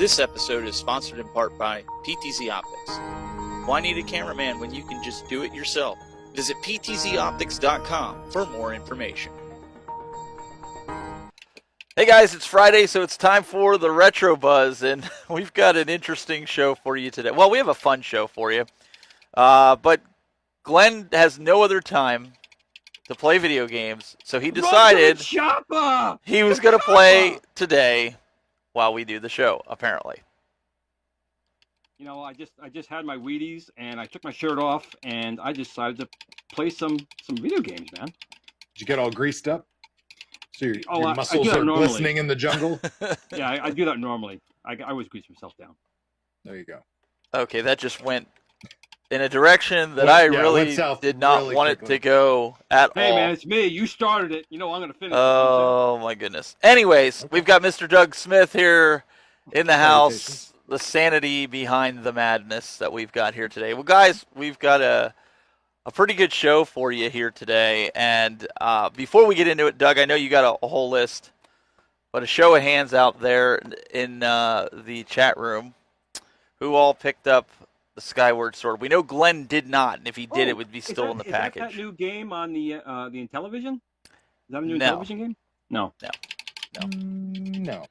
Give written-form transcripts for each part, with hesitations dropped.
This episode is sponsored in part by PTZ Optics. Why need a cameraman when you can just do it yourself? Visit ptzoptics.com for more information. Hey guys, it's Friday, so it's time for the Retro Buzz, and we've got an interesting show for you today. Well, we have a fun show for you, but Glenn has no other time to play video games, so he decided he was going to play today while we do the show, apparently. You know, I just had my Wheaties, and I took my shirt off, and I decided to play some video games, man. Did you get all greased up? So your I muscles do that are normally. glistening in the jungle? Yeah, I do that normally. I always grease myself down. There you go. Okay, that just went in a direction that I really did not want it to go at all. Hey, man, it's me. You started it. You know I'm going to finish it. Oh, my goodness. Anyways, we've got Mr. Doug Smith here in the house. The sanity behind the madness that we've got here today. Well, guys, we've got a pretty good show for you here today. And before we get into it, Doug, I know you got a whole list, but a show of hands out there in the chat room who all picked up the Skyward Sword. We know Glenn did not, and if he did, it would be still in the package. Is that new game on the Intellivision? Is that a new Intellivision game? No. No.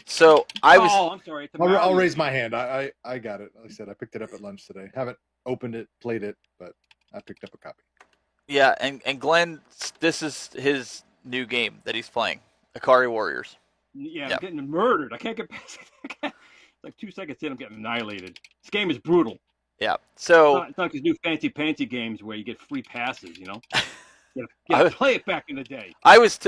So I'm sorry. I'll raise my hand. I got it. Like I said, I picked it up at lunch today. Haven't opened it, played it, but I picked up a copy. Yeah, and Glenn, this is his new game that he's playing, Akari Warriors. Yeah, I'm getting murdered. I can't get past it. Like 2 seconds in, I'm getting annihilated. This game is brutal. Yeah, so it's not these new fancy games where you get free passes. You know, you gotta play it back in the day. I was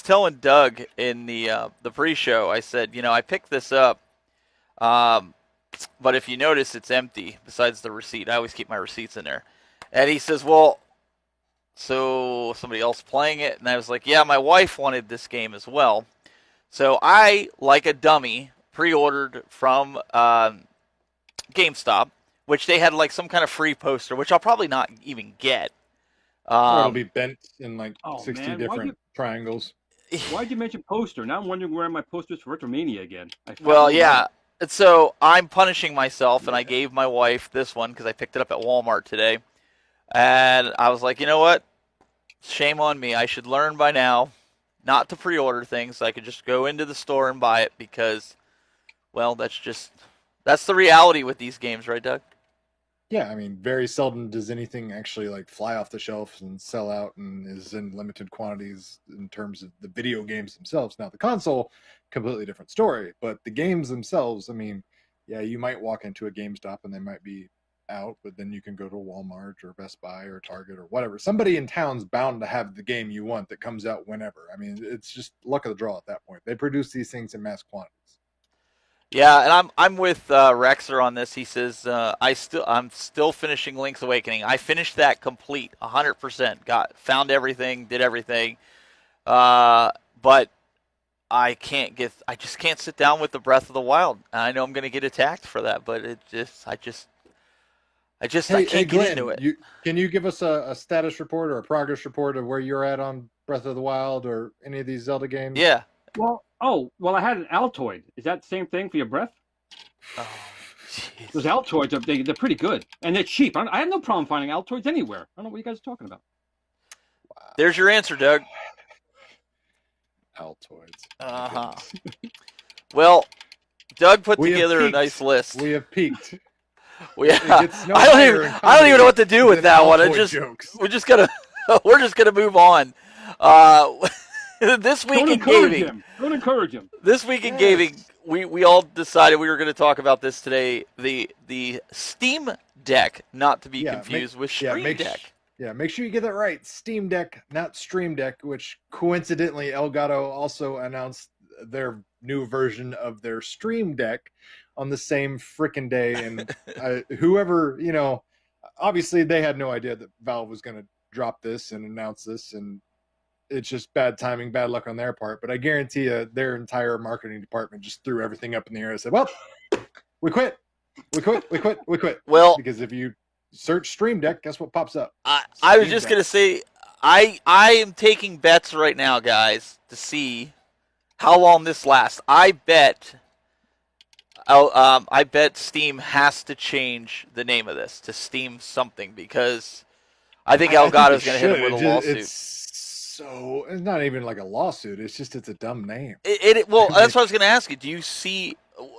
telling Doug in the pre-show. I said, you know, I picked this up, but if you notice, it's empty. Besides the receipt, I always keep my receipts in there. And he says, well, so somebody else playing it, and I was like, yeah, my wife wanted this game as well. So I, like a dummy, pre-ordered from GameStop, which they had like some kind of free poster, which I'll probably not even get. It'll be bent in like 60 different triangles. Why'd you mention poster? Now I'm wondering where my posters for Retromania again. Well, yeah. And so I'm punishing myself, and I gave my wife this one because I picked it up at Walmart today. And I was like, you know what? Shame on me. I should learn by now not to pre-order things. I could just go into the store and buy it because, well, that's the reality with these games, right, Doug? Yeah, I mean, very seldom does anything actually like fly off the shelf and sell out and is in limited quantities in terms of the video games themselves. Now, the console, completely different story, but the games themselves, I mean, yeah, you might walk into a GameStop and they might be out, but then you can go to Walmart or Best Buy or Target or whatever. Somebody in town's bound to have the game you want that comes out whenever. I mean, it's just luck of the draw at that point. They produce these things in mass quantities. Yeah, and I'm with Rexer on this. He says I'm still finishing Link's Awakening. I finished that complete, 100%. Found everything, did everything, but I just can't sit down with the Breath of the Wild. I know I'm going to get attacked for that, but I can't get into it. Can you give us a status report or a progress report of where you're at on Breath of the Wild or any of these Zelda games? Yeah. Well, I had an Altoid. Is that the same thing for your breath? Oh, jeez. Those Altoids, they're pretty good. And they're cheap. I have no problem finding Altoids anywhere. I don't know what you guys are talking about. Wow. There's your answer, Doug. Altoids. Uh-huh. Well, Doug put together a nice list. We have peaked. I don't even know what to do with that one. We're just gonna move on. This week in gaming. Don't encourage him. This week in gaming, we all decided we were going to talk about this today. The Steam Deck, not to be confused with Stream Deck. Make sure you get that right. Steam Deck, not Stream Deck, which coincidentally Elgato also announced their new version of their Stream Deck on the same frickin' day. And whoever, obviously they had no idea that Valve was going to drop this and announce this, and it's just bad timing, bad luck on their part. But I guarantee you their entire marketing department just threw everything up in the air and said, well, we quit. Well, because if you search Stream Deck, guess what pops up? I was just going to say, I am taking bets right now, guys, to see how long this lasts. I bet Steam has to change the name of this to Steam something because I think I think Elgato's it going to hit him should. with a lawsuit. It's not even like a lawsuit. It's a dumb name. Well, I that's mean, what I was going to ask you. Do you see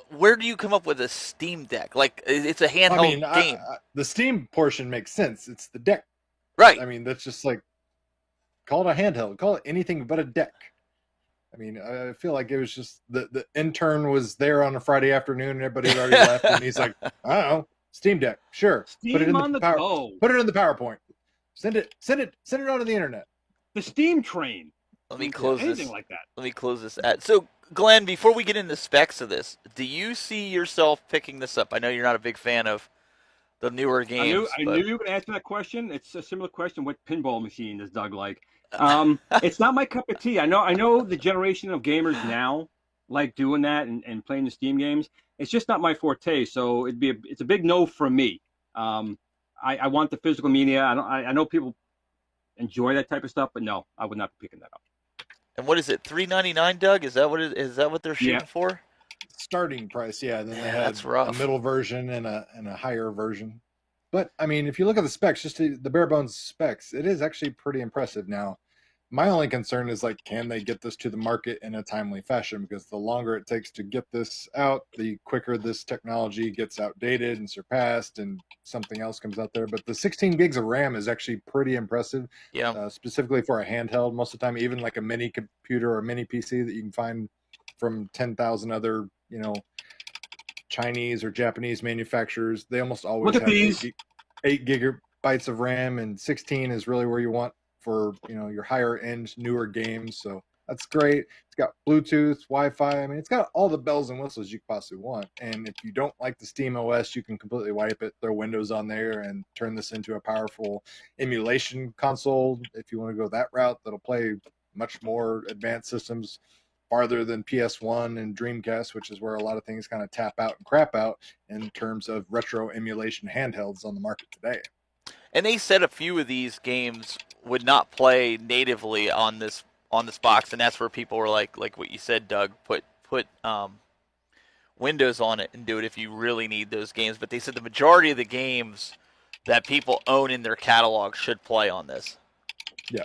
where do you come up with a Steam Deck? Like it's a handheld game, the Steam portion makes sense. It's the deck. right? I mean, that's just like call it a handheld. Call it anything but a deck. I mean, I feel like it was just the intern was there on a Friday afternoon and everybody had already left, and he's like, I don't know, Steam Deck, sure. Steam on the go. Put it in the PowerPoint. Send it onto the internet. The Steam train. Let me close this. Anything like that. Let me close this ad. So, Glenn, before we get into specs of this, do you see yourself picking this up? I know you're not a big fan of the newer games. I knew you were going to answer that question. It's a similar question. What pinball machine does Doug like? It's not my cup of tea. I know the generation of gamers now like doing that and playing the Steam games. It's just not my forte. So it's a big no from me. I want the physical media. I know people enjoy that type of stuff, but no, I would not be picking that up. And what is it? $3.99, Doug? Is that what they're shooting for? Starting price, yeah. Then they that's had rough. a middle version and a higher version. But I mean, if you look at the specs, just the bare bones specs, it is actually pretty impressive. Now, my only concern is like, can they get this to the market in a timely fashion? Because the longer it takes to get this out, the quicker this technology gets outdated and surpassed, and something else comes out there. But the 16 gigs of RAM is actually pretty impressive. Yeah. Specifically for a handheld, most of the time, even like a mini computer or a mini PC that you can find from 10,000 other, Chinese or Japanese manufacturers, they almost always Look at have these. 8 gigabytes of RAM, and 16 is really where you want for your higher end newer games. So that's great. It's got Bluetooth, Wi-Fi. I mean, it's got all the bells and whistles you could possibly want. And if you don't like the Steam OS, you can completely wipe it, throw Windows on there, and turn this into a powerful emulation console. If you want to go that route, that'll play much more advanced systems farther than PS1 and Dreamcast, which is where a lot of things kind of tap out and crap out in terms of retro emulation handhelds on the market today. And they said a few of these games would not play natively on this box, and that's where people were like what you said, Doug, put Windows on it and do it if you really need those games. But they said the majority of the games that people own in their catalog should play on this. Yeah.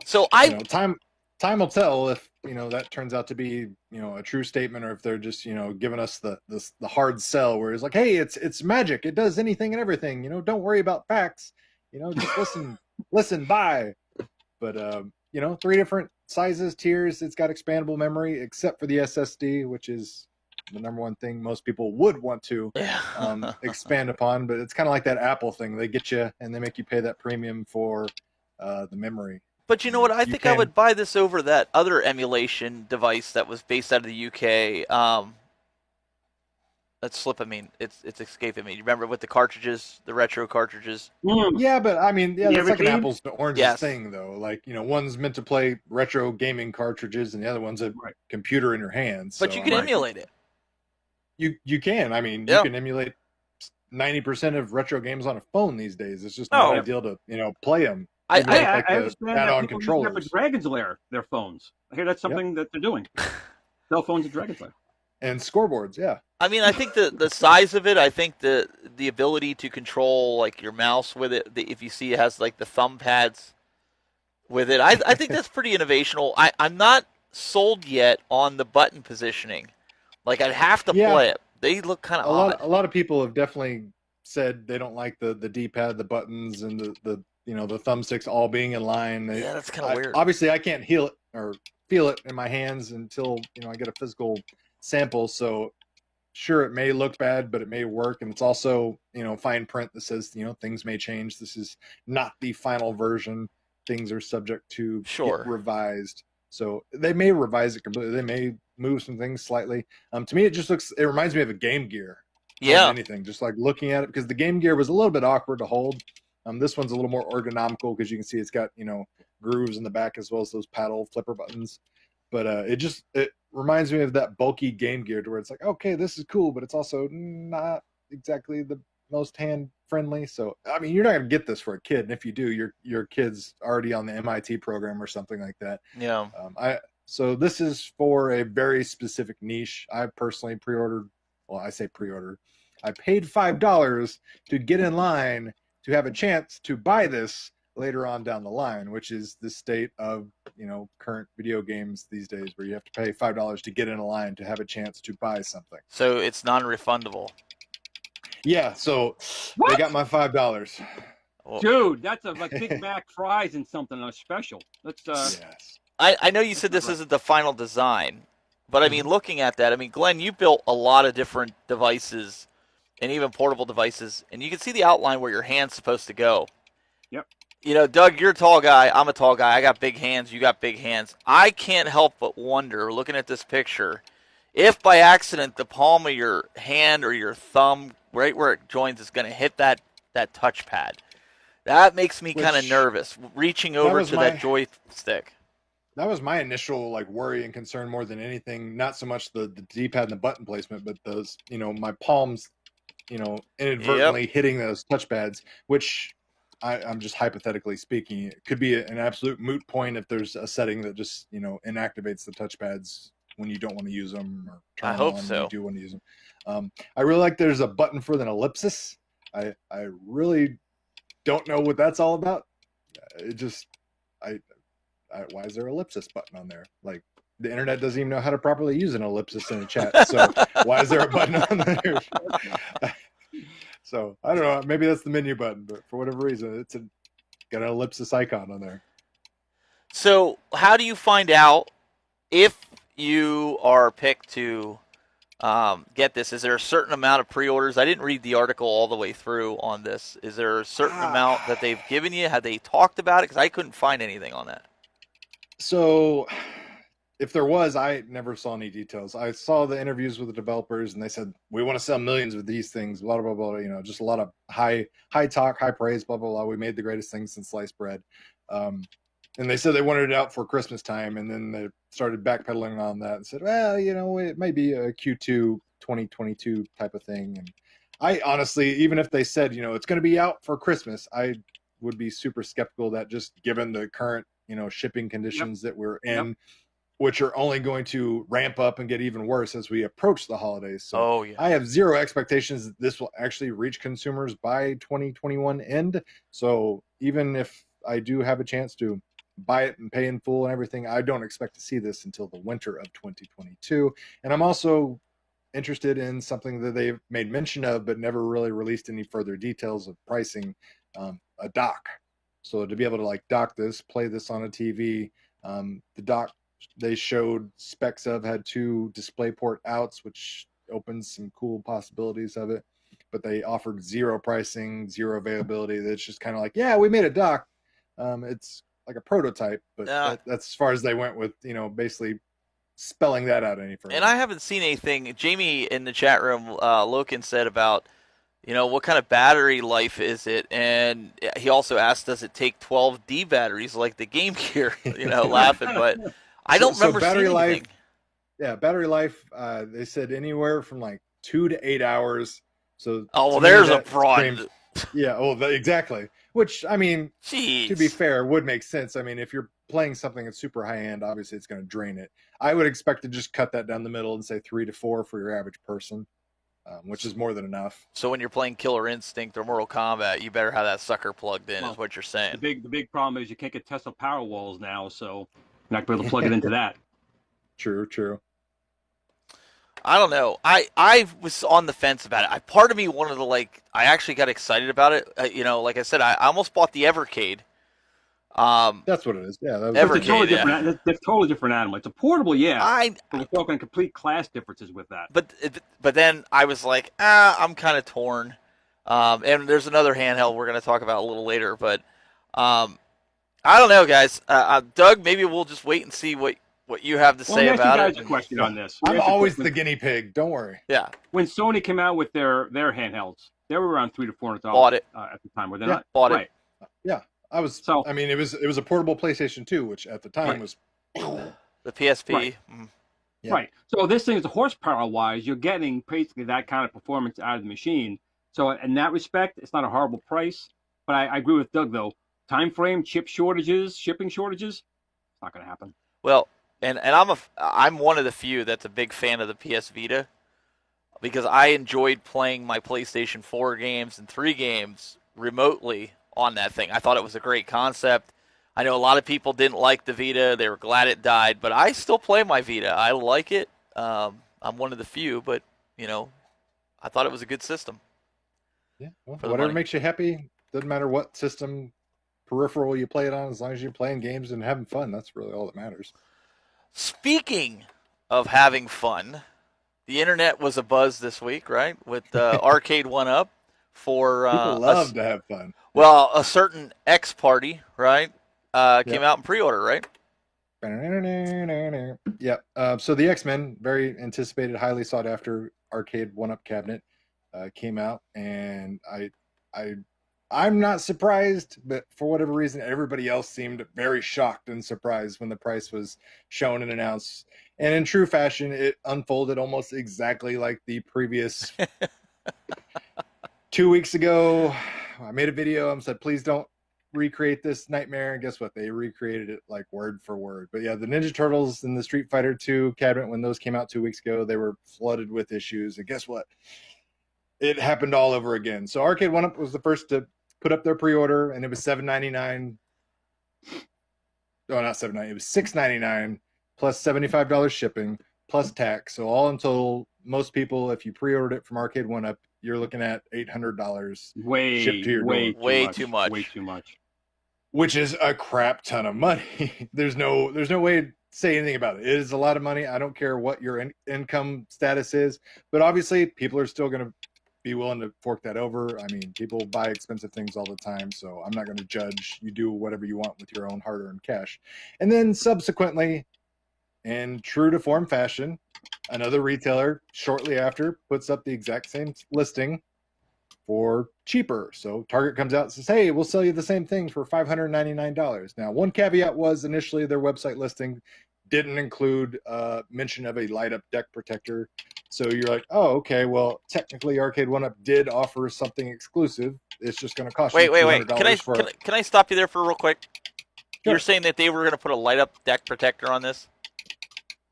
So time will tell if that turns out to be a true statement, or if they're just giving us the hard sell where it's like, hey, it's magic, it does anything and everything, don't worry about facts, just listen, buy. But 3 different sizes, tiers. It's got expandable memory except for the SSD, which is the number one thing most people would want to expand upon. But it's kind of like that Apple thing, they get you and they make you pay that premium for the memory. But you know what? I think I would buy this over that other emulation device that was based out of the UK. That's slipping me. It's escaping me. You remember with the cartridges, the retro cartridges? Yeah, but I mean, that's like an apples to oranges thing, though. Like, one's meant to play retro gaming cartridges, and the other one's a computer in your hands. But you can emulate it. You can. I mean, you can emulate 90% of retro games on a phone these days. It's just not ideal to play them. I understand that people use that for Dragon's Lair, their phones. I hear that's something that they're doing. Cell phones and Dragon's Lair. And scoreboards, yeah. I mean, I think the size of it, I think the ability to control like your mouse with it, if you see it has like the thumb pads with it, I think that's pretty innovational. I'm not sold yet on the button positioning. Like, I'd have to play it. They look kind of odd. A lot of people have definitely said they don't like the D-pad, the buttons, and the thumbsticks all being in line. Yeah, that's kind of weird. Obviously, I can't feel it in my hands until I get a physical sample. So, sure, it may look bad, but it may work. And it's also fine print that says things may change. This is not the final version. Things are subject to get revised. So they may revise it completely. They may move some things slightly. To me, it reminds me of a Game Gear. Yeah. Anything, just like looking at it, because the Game Gear was a little bit awkward to hold. This one's a little more ergonomical because you can see it's got grooves in the back as well as those paddle flipper buttons. But it reminds me of that bulky Game Gear, to where it's like, okay, this is cool, but it's also not exactly the most hand friendly. So I mean, you're not gonna get this for a kid, and if you do, your kid's already on the MIT program or something like that. Yeah. So this is for a very specific niche. I personally pre-ordered. Well, I say pre-ordered. I paid $5 to get in line to have a chance to buy this later on down the line, which is the state of current video games these days, where you have to pay $5 to get in a line to have a chance to buy something. So it's non-refundable. Yeah. So What? they got my $5. Well, Dude, that's like Big Mac fries and something on a special. Let's Yes. I know you said this isn't the final design, but I mean, looking at that, I mean, Glenn, you built a lot of different devices and even portable devices, and you can see the outline where your hand's supposed to go. Yep. Doug, you're a tall guy. I'm a tall guy. I got big hands. You got big hands. I can't help but wonder, looking at this picture, if by accident the palm of your hand or your thumb, right where it joins, is going to hit that touchpad. That makes me kind of nervous, reaching over to that joystick. That was my initial worry and concern more than anything. Not so much the D-pad and the button placement, but those my palms inadvertently hitting those touchpads, which I'm just hypothetically speaking, it could be an absolute moot point if there's a setting that just inactivates the touchpads when you don't want to use them, or turn them on when you do want to use them. I really like there's a button for an ellipsis. I really don't know what that's all about. It just why is there an ellipsis button on there? Like, the internet doesn't even know how to properly use an ellipsis in a chat. So why is there a button on there? So I don't know. Maybe that's the menu button, but for whatever reason, it's got an ellipsis icon on there. So how do you find out if you are picked to get this? Is there a certain amount of pre-orders? I didn't read the article all the way through on this. Is there a certain amount that they've given you? Have they talked about it? Because I couldn't find anything on that. So if there was, I never saw any details. I saw the interviews with the developers, and they said, we want to sell millions of these things, blah, blah, blah, just a lot of high talk, high praise, blah, blah, blah. We made the greatest thing since sliced bread. And they said they wanted it out for Christmas time, and then they started backpedaling on that and said, well, it might be a Q2 2022 type of thing. And I honestly, even if they said, it's going to be out for Christmas, I would be super skeptical that, just given the current, shipping conditions that we're in, which are only going to ramp up and get even worse as we approach the holidays. So I have zero expectations that this will actually reach consumers by 2021 end. So even if I do have a chance to buy it and pay in full and everything, I don't expect to see this until the winter of 2022. And I'm also interested in something that they've made mention of, but never really released any further details of pricing, a dock. So to be able to dock this, play this on a TV, the dock they showed specs of had 2 DisplayPort outs, which opens some cool possibilities of it, but they offered zero pricing, zero availability. That's just kind of yeah, we made a dock. It's like a prototype, but that's as far as they went with, basically spelling that out any further. And I haven't seen anything. Jamie in the chat room, Loken said about, what kind of battery life is it? And he also asked, does it take 12D batteries like the Game Gear? Laughing, but I don't remember battery seeing life. anything. Yeah, battery life. They said anywhere from 2 to 8 hours. So there's a fraud. Yeah, exactly. Which, I mean, Jeez. To be fair, would make sense. I mean, if you're playing something that's super high end, obviously it's going to drain it. I would expect to just cut that down the middle and say 3 to 4 for your average person, which is more than enough. So when you're playing Killer Instinct or Mortal Kombat, you better have that sucker plugged in, is what you're saying. The big problem is you can't get Tesla power walls now, so you're not going to be able to plug it into that. True. I don't know. I was on the fence about it. Part of me wanted to I actually got excited about it. Like I said, I almost bought the Evercade. That's what it is. Yeah, Evercade. That's a totally different animal. It's a portable, but we're talking complete class differences with that. But then I was like, I'm kind of torn. And there's another handheld we're going to talk about a little later. But I don't know, guys. Doug, maybe we'll just wait and see what you have to say about it. Let me ask you guys a question on this. I'm always the guinea pig. Don't worry. Yeah. When Sony came out with their handhelds, they were around $300 to $400. Bought it at the time, were they not? Bought it. Yeah. I was. So I mean, it was a portable PlayStation 2, which at the time was the PSP. Right. Yeah. Right. So this thing is horsepower wise, you're getting basically that kind of performance out of the machine. So in that respect, it's not a horrible price. But I agree with Doug though. Time frame, chip shortages, shipping shortages, it's not going to happen. Well, and I'm one of the few that's a big fan of the PS Vita because I enjoyed playing my PlayStation 4 games and 3 games remotely on that thing. I thought it was a great concept. I know a lot of people didn't like the Vita. They were glad it died, but I still play my Vita. I like it. I'm one of the few, but, you know, I thought it was a good system. Yeah, well, For the whatever money. makes you happy. Doesn't matter what system peripheral you play it on, as long as you're playing games and having fun. That's really all that matters. Speaking of having fun, the internet was abuzz this week, right? With Arcade1Up for People love to have fun. well, a certain X party, right? Came out in pre-order, right? Yep. So the X-Men, very anticipated, highly sought after Arcade1Up cabinet, came out, and I'm not surprised, but for whatever reason, everybody else seemed very shocked and surprised when the price was shown and announced. And in true fashion, it unfolded almost exactly like the previous 2 weeks ago. I made a video and said, please don't recreate this nightmare. And guess what? They recreated it like word for word. But yeah, the Ninja Turtles and the Street Fighter 2 cabinet, when those came out 2 weeks ago, they were flooded with issues. And guess what? It happened all over again. So Arcade1Up was the first to put up their pre-order, and it was $7.99. Oh, not $7.99. It was $6.99 plus $75 shipping plus tax. So all in total, most people, if you pre-ordered it from Arcade1Up, you're looking at $800 shipped to your door. Way too much. Way too much. Which is a crap ton of money. There's no way to say anything about it. It is a lot of money. I don't care what your income status is, but obviously people are still going to be willing to fork that over. I mean, people buy expensive things all the time, so I'm not going to judge. You do whatever you want with your own hard-earned cash. And then subsequently, in true to form fashion, another retailer shortly after puts up the exact same listing for cheaper. So Target comes out and says, hey, we'll sell you the same thing for $599. Now, one caveat was initially their website listing didn't include mention of a light-up deck protector. So you're like, oh, okay, well, technically Arcade1Up did offer something exclusive. It's just going to cost you $200 Wait. Can I stop you there for real quick? Sure. You're saying that they were going to put a light-up deck protector on this?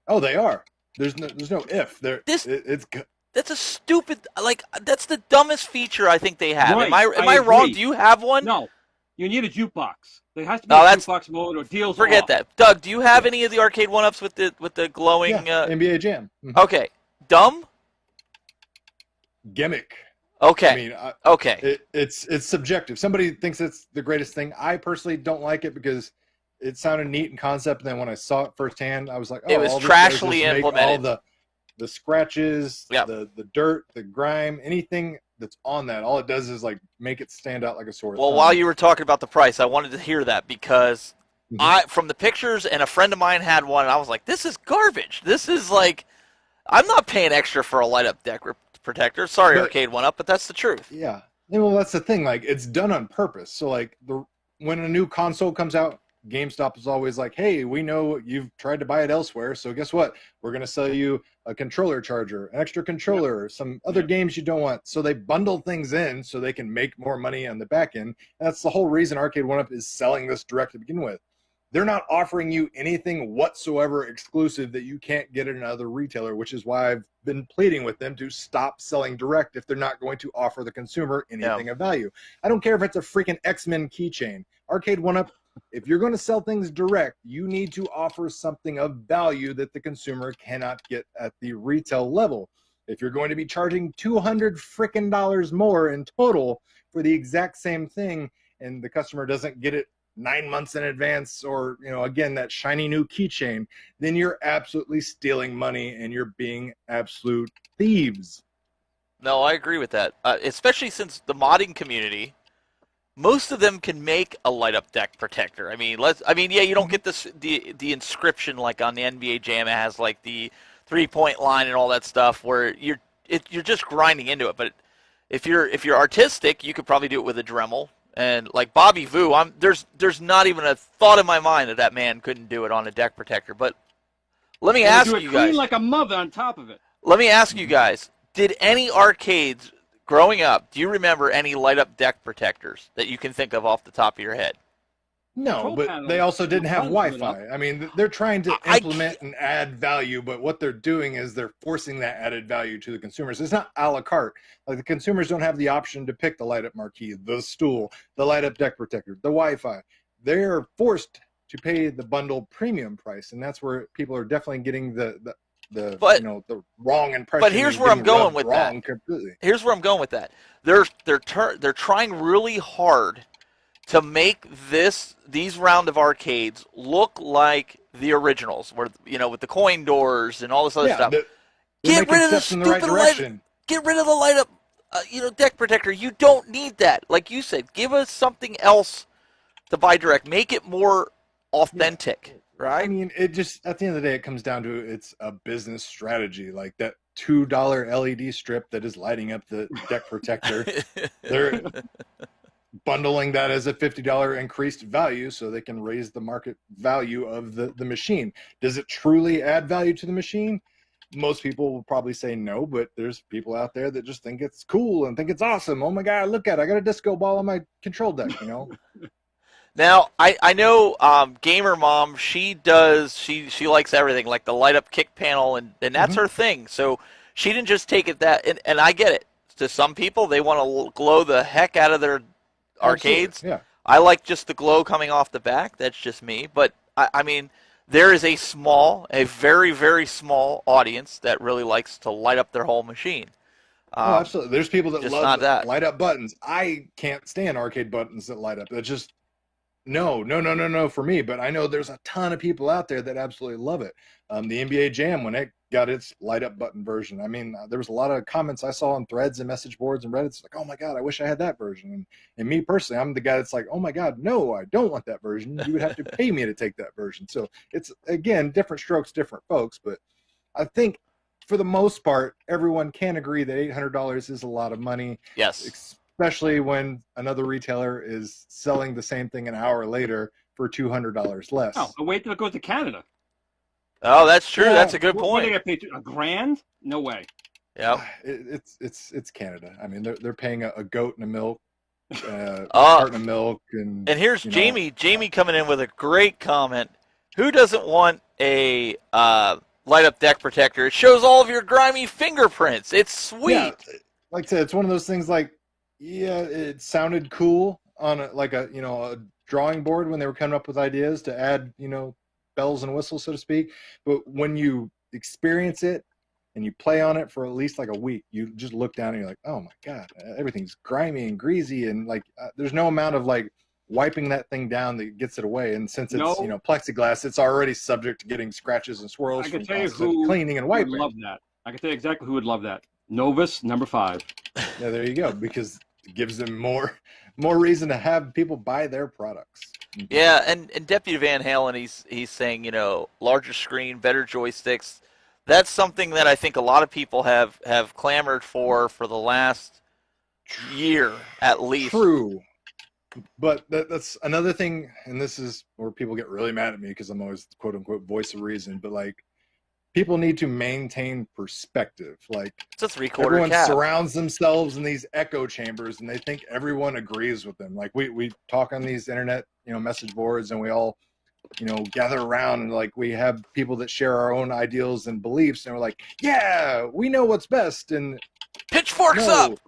Oh, they are. There's no if. That's a stupid, like, that's the dumbest feature I think they have. Right, Am I wrong? agree. Do you have one? No, you need a jukebox. There has to be No, a that's- jukebox mode or deals. Forget off. that. Doug, do you have any of the Arcade1Ups with the glowing? Yeah, NBA Jam. Okay. Dumb? Gimmick. Okay. I mean, Okay. It's subjective. Somebody thinks it's the greatest thing. I personally don't like it because it sounded neat in concept, and then when I saw it firsthand, I was like, oh, It was all this does is trashly make implemented. all the scratches, Yep. the dirt, the grime, anything that's on that, all it does is like make it stand out like a sore Well, thumb. while you were talking about the price, I wanted to hear that because Mhm. from the pictures, and a friend of mine had one, and I was like, this is garbage. This is like, I'm not paying extra for a light-up deck protector. Sorry, But- Arcade1Up, but that's the truth. Yeah. Well, that's the thing. Like, it's done on purpose. So, like, when a new console comes out, GameStop is always like, hey, we know you've tried to buy it elsewhere. So, guess what? We're going to sell you a controller charger, an extra controller, some other games you don't want. So, they bundle things in so they can make more money on the back end. And that's the whole reason Arcade1Up is selling this direct to begin with. They're not offering you anything whatsoever exclusive that you can't get at another retailer, which is why I've been pleading with them to stop selling direct if they're not going to offer the consumer anything of value. I don't care if it's a freaking X-Men keychain. Arcade1Up, if you're going to sell things direct, you need to offer something of value that the consumer cannot get at the retail level. If you're going to be charging $200 freaking dollars more in total for the exact same thing, and the customer doesn't get it 9 months in advance, or, you know, again, that shiny new keychain, then you're absolutely stealing money and you're being absolute thieves. No, I agree with that. Especially since the modding community, most of them can make a light-up deck protector. I mean, yeah, you don't get the inscription like on the NBA Jam. It has like the 3-point line and all that stuff where you're just grinding into it. But if you're artistic, you could probably do it with a Dremel. And like Bobby Vu, there's not even a thought in my mind that man couldn't do it on a deck protector. But let me ask do it you clean guys. like a mother on top of it. Let me ask you guys: did any arcades growing up? Do you remember any light-up deck protectors that you can think of off the top of your head? No, control but panel they also didn't have runs good Wi-Fi. enough. I mean, they're trying to I implement and add value, but what they're doing is they're forcing that added value to the consumers. It's not a la carte. Like the consumers don't have the option to pick the light-up marquee, the stool, the light-up deck protector, the Wi-Fi. They're forced to pay the bundle premium price, and that's where people are definitely getting the But- you know, the wrong impression. But here's and where I'm getting going rubbed with wrong that. completely. Here's where I'm going with that. They're trying really hard to make these round of arcades look like the originals, where with the coin doors and all this other stuff. They're Get making rid of the steps in the right stupid light. direction. Get rid of the light up, deck protector. You don't need that. Like you said, give us something else to buy direct. Make it more authentic, right? I mean, it just, at the end of the day, it comes down to it's a business strategy. Like that $2 LED strip that is lighting up the deck protector. They're bundling that as a $50 increased value so they can raise the market value of the machine. Does it truly add value to the machine? Most people will probably say no, but there's people out there that just think it's cool and think it's awesome. Oh my God, look at it. I got a disco ball on my control deck, Now, I know Gamer Mom, she likes everything, like the light up kick panel, and that's her thing. So she didn't just take it that, and I get it. To some people, they want to glow the heck out of their arcades. Absolutely, yeah. I like just the glow coming off the back. That's just me. But, I mean, there is a very, very small audience that really likes to light up their whole machine. Oh, absolutely. There's people that just love not that. light up buttons. I can't stand arcade buttons that light up. It's just no for me. But I know there's a ton of people out there that absolutely love it. The NBA Jam, when it got its light up button version, I mean, there was a lot of comments I saw on threads and message boards and Reddit's like, oh my God, I wish I had that version. And me personally, I'm the guy that's like, oh my God, no, I don't want that version. You would have to pay me to take that version. So it's, again, different strokes, different folks. But I think for the most part, everyone can agree that $800 is a lot of money. Yes. Especially when another retailer is selling the same thing an hour later for $200 less. Oh, wait till it goes to Canada. Oh, that's true. Yeah. That's a good What point. they get paid $1,000? No way. Yep. It's Canada. I mean, they're paying a goat and a milk, a Oh. carton of milk, and And here's Jamie. Jamie coming in with a great comment. Who doesn't want a light up deck protector? It shows all of your grimy fingerprints. It's sweet. Yeah, like I said, it's one of those things. Like, yeah, it sounded cool on a drawing board when they were coming up with ideas to add bells and whistles, so to speak. But when you experience it and you play on it for at least like a week, you just look down and you're like, oh my God, everything's grimy and greasy, and like there's no amount of like wiping that thing down that gets it away. And since it's plexiglass, it's already subject to getting scratches and swirls. I can from tell you constant who cleaning and would wiping. love that. I can tell you exactly who would love that. Novus number 5. Yeah, there you go, because it gives them more reason to have people buy their products. Yeah, and Deputy Van Halen, he's saying, larger screen, better joysticks. That's something that I think a lot of people have clamored for the last year at least. True. But that's another thing, and this is where people get really mad at me because I'm always quote unquote voice of reason, but like people need to maintain perspective. Like it's a 3/4 everyone cap. surrounds themselves in these echo chambers and they think everyone agrees with them. Like we talk on these internet, message boards, and we all, gather around and like we have people that share our own ideals and beliefs, and we're like, yeah, we know what's best. And Pitchforks up.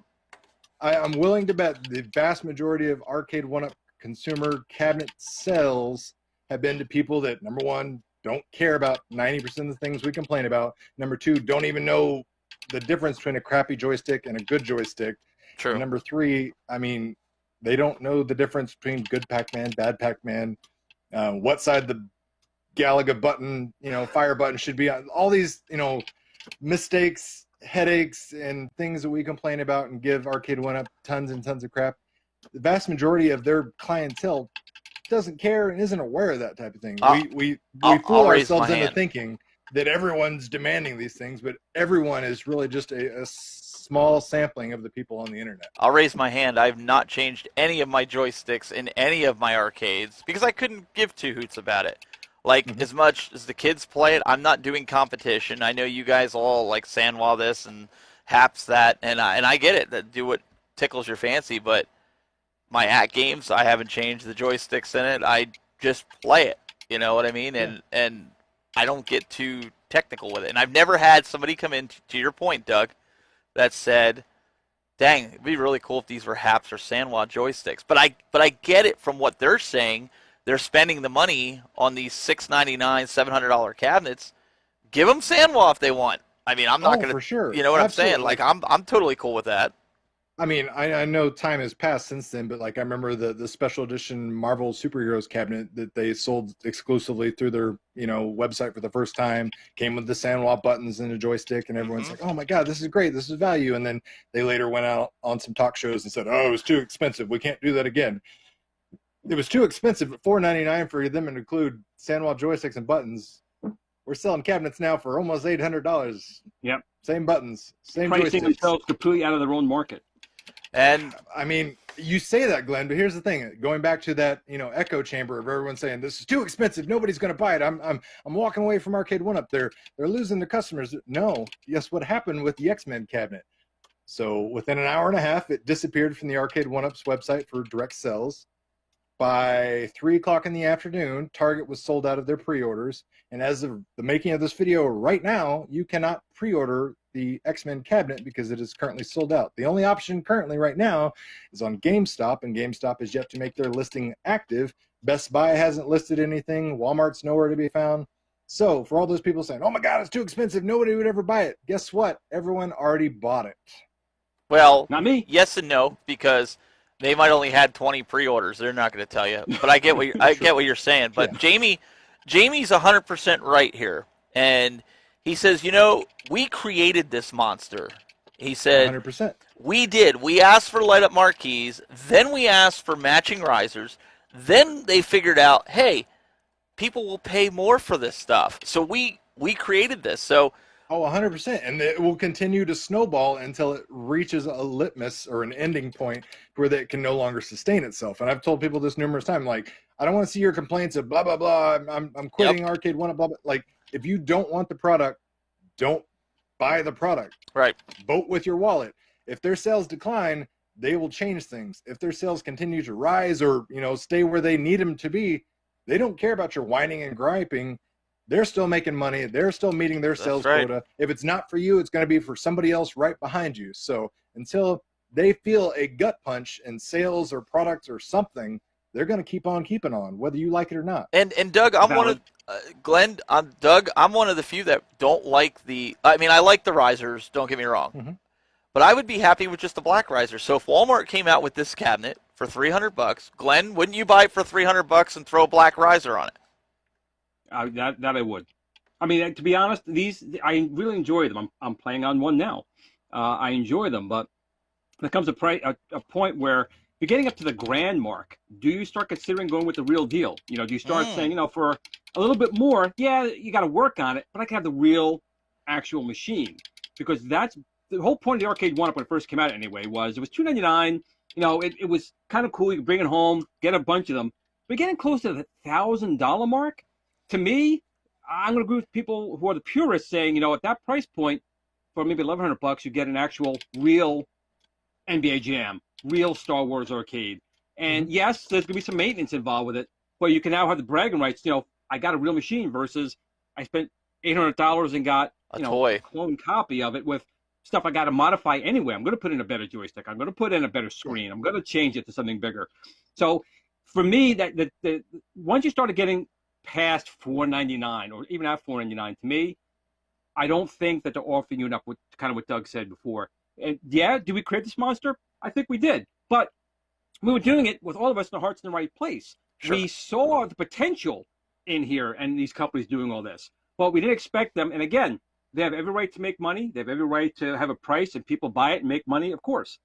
I'm willing to bet the vast majority of Arcade1Up consumer cabinet sales have been to people that, number one, don't care about 90% of the things we complain about. Number two, don't even know the difference between a crappy joystick and a good joystick. True. And number three, I mean, they don't know the difference between good Pac-Man, bad Pac-Man, what side the Galaga button, fire button should be on. All these, mistakes, headaches, and things that we complain about and give Arcade1Up tons and tons of crap. The vast majority of their clientele doesn't care and isn't aware of that type of thing. We fool ourselves into thinking that everyone's demanding these things, but everyone is really just a small sampling of the people on the internet. I'll raise my hand. I've not changed any of my joysticks in any of my arcades because I couldn't give two hoots about it. Like, as much as the kids play it, I'm not doing competition. I know you guys all like Sanwa this and Haps that, and I get it. That do what tickles your fancy, but my AtGames. I haven't changed the joysticks in it. I just play it. You know what I mean? And I don't get too technical with it. And I've never had somebody come in, to your point, Doug, that said, dang, it'd be really cool if these were Haps or Sanwa joysticks. But I get it from what they're saying. They're spending the money on these $699, $700 cabinets. Give them Sanwa if they want. I mean, I'm not going to, for sure. You know what Absolutely. I'm saying? Like, I'm totally cool with that. I mean, I know time has passed since then, but like I remember the special edition Marvel Superheroes cabinet that they sold exclusively through their website for the first time, came with the Sanwa buttons and a joystick, and everyone's like, "Oh my god, this is great, this is value." And then they later went out on some talk shows and said, "Oh, it was too expensive. We can't do that again." It was too expensive at $499 for them to include Sanwa joysticks and buttons. We're selling cabinets now for almost $800. Yep. Same buttons, same pricing joysticks. themselves completely out of their own market. And I mean, you say that, Glenn, but here's the thing. Going back to that, echo chamber of everyone saying this is too expensive, nobody's going to buy it. I'm walking away from Arcade1Up. They're losing their customers. No, guess what happened with the X-Men cabinet? So within an hour and a half, it disappeared from the Arcade1Up's website for direct sales. By 3 o'clock in the afternoon, Target was sold out of their pre-orders. And as of the making of this video right now, you cannot pre-order the X-Men cabinet because it is currently sold out. The only option currently right now is on GameStop, and GameStop is yet to make their listing active. Best Buy hasn't listed anything. Walmart's nowhere to be found. So for all those people saying, "Oh my God, it's too expensive, nobody would ever buy it," guess what? Everyone already bought it. well, Not me. yes and no, because they might only had 20 pre-orders. They're not going to tell you. But I get what get what you're saying. But yeah. Jamie's 100% right here. And he says, we created this monster. He said, 100%. We did. We asked for light-up marquees. Then we asked for matching risers. Then they figured out, hey, people will pay more for this stuff. So we created this. So, oh, 100%. And it will continue to snowball until it reaches a litmus or an ending point where it can no longer sustain itself. And I've told people this numerous times, like, I don't want to see your complaints of blah, blah, blah. I'm quitting Arcade1Up, blah, blah. Like, if you don't want the product, don't buy the product. right. Vote with your wallet. If their sales decline, they will change things. If their sales continue to rise or, stay where they need them to be, they don't care about your whining and griping. They're still making money. They're still meeting their sales quota. If it's not for you, it's going to be for somebody else right behind you. So until they feel a gut punch in sales or products or something, they're going to keep on keeping on, whether you like it or not. And Doug, I'm one of Glenn. Doug, I'm one of the few that don't like the. I mean, I like the risers. Don't get me wrong, but I would be happy with just the black riser. So if Walmart came out with this cabinet for $300, Glenn, wouldn't you buy it for $300 and throw a black riser on it? That I would. I mean, to be honest, these I really enjoy them. I'm playing on one now. I enjoy them, but there comes a point where you're getting up to the grand mark. Do you start considering going with the real deal? Do you start saying, for a little bit more, yeah, you got to work on it, but I can have the real, actual machine, because that's the whole point of the Arcade1Up when it first came out. Anyway, was it was $299. It was kind of cool. You could bring it home, get a bunch of them, but getting close to the $1,000 mark. To me, I'm going to agree with people who are the purists saying, at that price point, for maybe $1,100, you get an actual real NBA Jam, real Star Wars arcade. And yes, there's going to be some maintenance involved with it, but you can now have the bragging rights. I got a real machine versus I spent $800 and got toy. a clone copy of it with stuff I got to modify anyway. I'm going to put in a better joystick. I'm going to put in a better screen. I'm going to change it to something bigger. So for me, that once you started getting past $499 or even at $499, to me, I don't think that they're offering you enough, with kind of what Doug said before. And yeah, do we create this monster? I think we did, but we were doing it with all of us in the hearts in the right place. Sure. We saw the potential in here and these companies doing all this, but we didn't expect them. And again, they have every right to make money. They have every right to have a price and people buy it and make money, of course.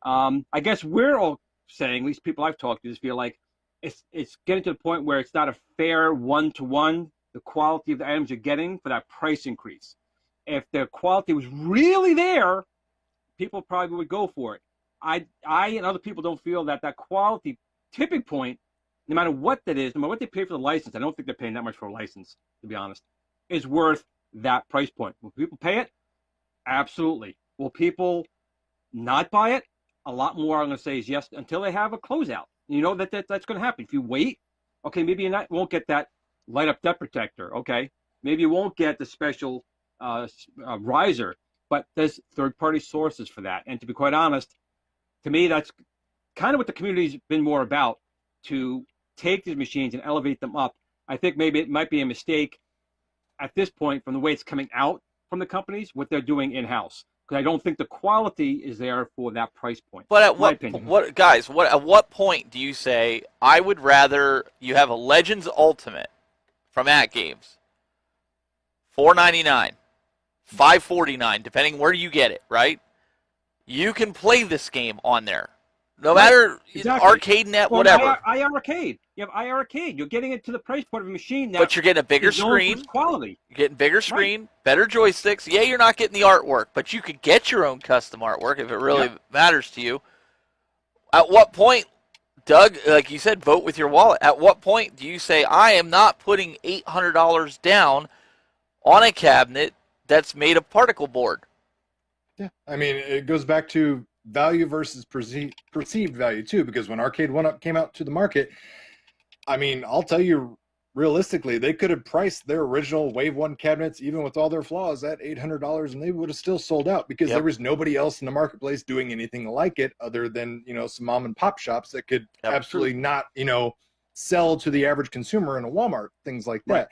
I guess we're all saying, at least people I've talked to, just feel like it's getting to the point where it's not a fair one-to-one, the quality of the items you're getting for that price increase. If the quality was really there, people probably would go for it. I and other people don't feel that quality tipping point, no matter what that is, no matter what they pay for the license, I don't think they're paying that much for a license, to be honest, is worth that price point. Will people pay it? Absolutely. Will people not buy it? a lot more, I'm going to say, is yes, until they have a closeout. You know that's going to happen. If you wait, okay, maybe you won't get that light up depth protector. Okay, maybe you won't get the special riser, but there's third-party sources for that. And to be quite honest, to me, that's kind of what the community's been more about, to take these machines and elevate them up. I think maybe it might be a mistake at this point from the way it's coming out from the companies, what they're doing in-house. Because I don't think the quality is there for that price point. But at at what point do you say, I would rather you have a Legends Ultimate from AtGames, $4.99, $5.49, depending where you get it, right? You can play this game on there. No matter Arcade.net, whatever. iRcade. You have iRcade. You're getting it to the price point of a machine now. But you're getting a bigger screen. Quality. You're getting bigger screen, better joysticks. Yeah, you're not getting the artwork, but you could get your own custom artwork if it really matters to you. At what point, Doug, like you said, vote with your wallet. At what point do you say, I am not putting $800 down on a cabinet that's made of particle board? Yeah, I mean, it goes back to value versus perceived value too, because when Arcade1Up came out to the market, I mean, I'll tell you realistically, they could have priced their original Wave 1 cabinets, even with all their flaws, at $800, and they would have still sold out because there was nobody else in the marketplace doing anything like it other than, you know, some mom and pop shops that could absolutely not, you know, sell to the average consumer in a Walmart, things like that.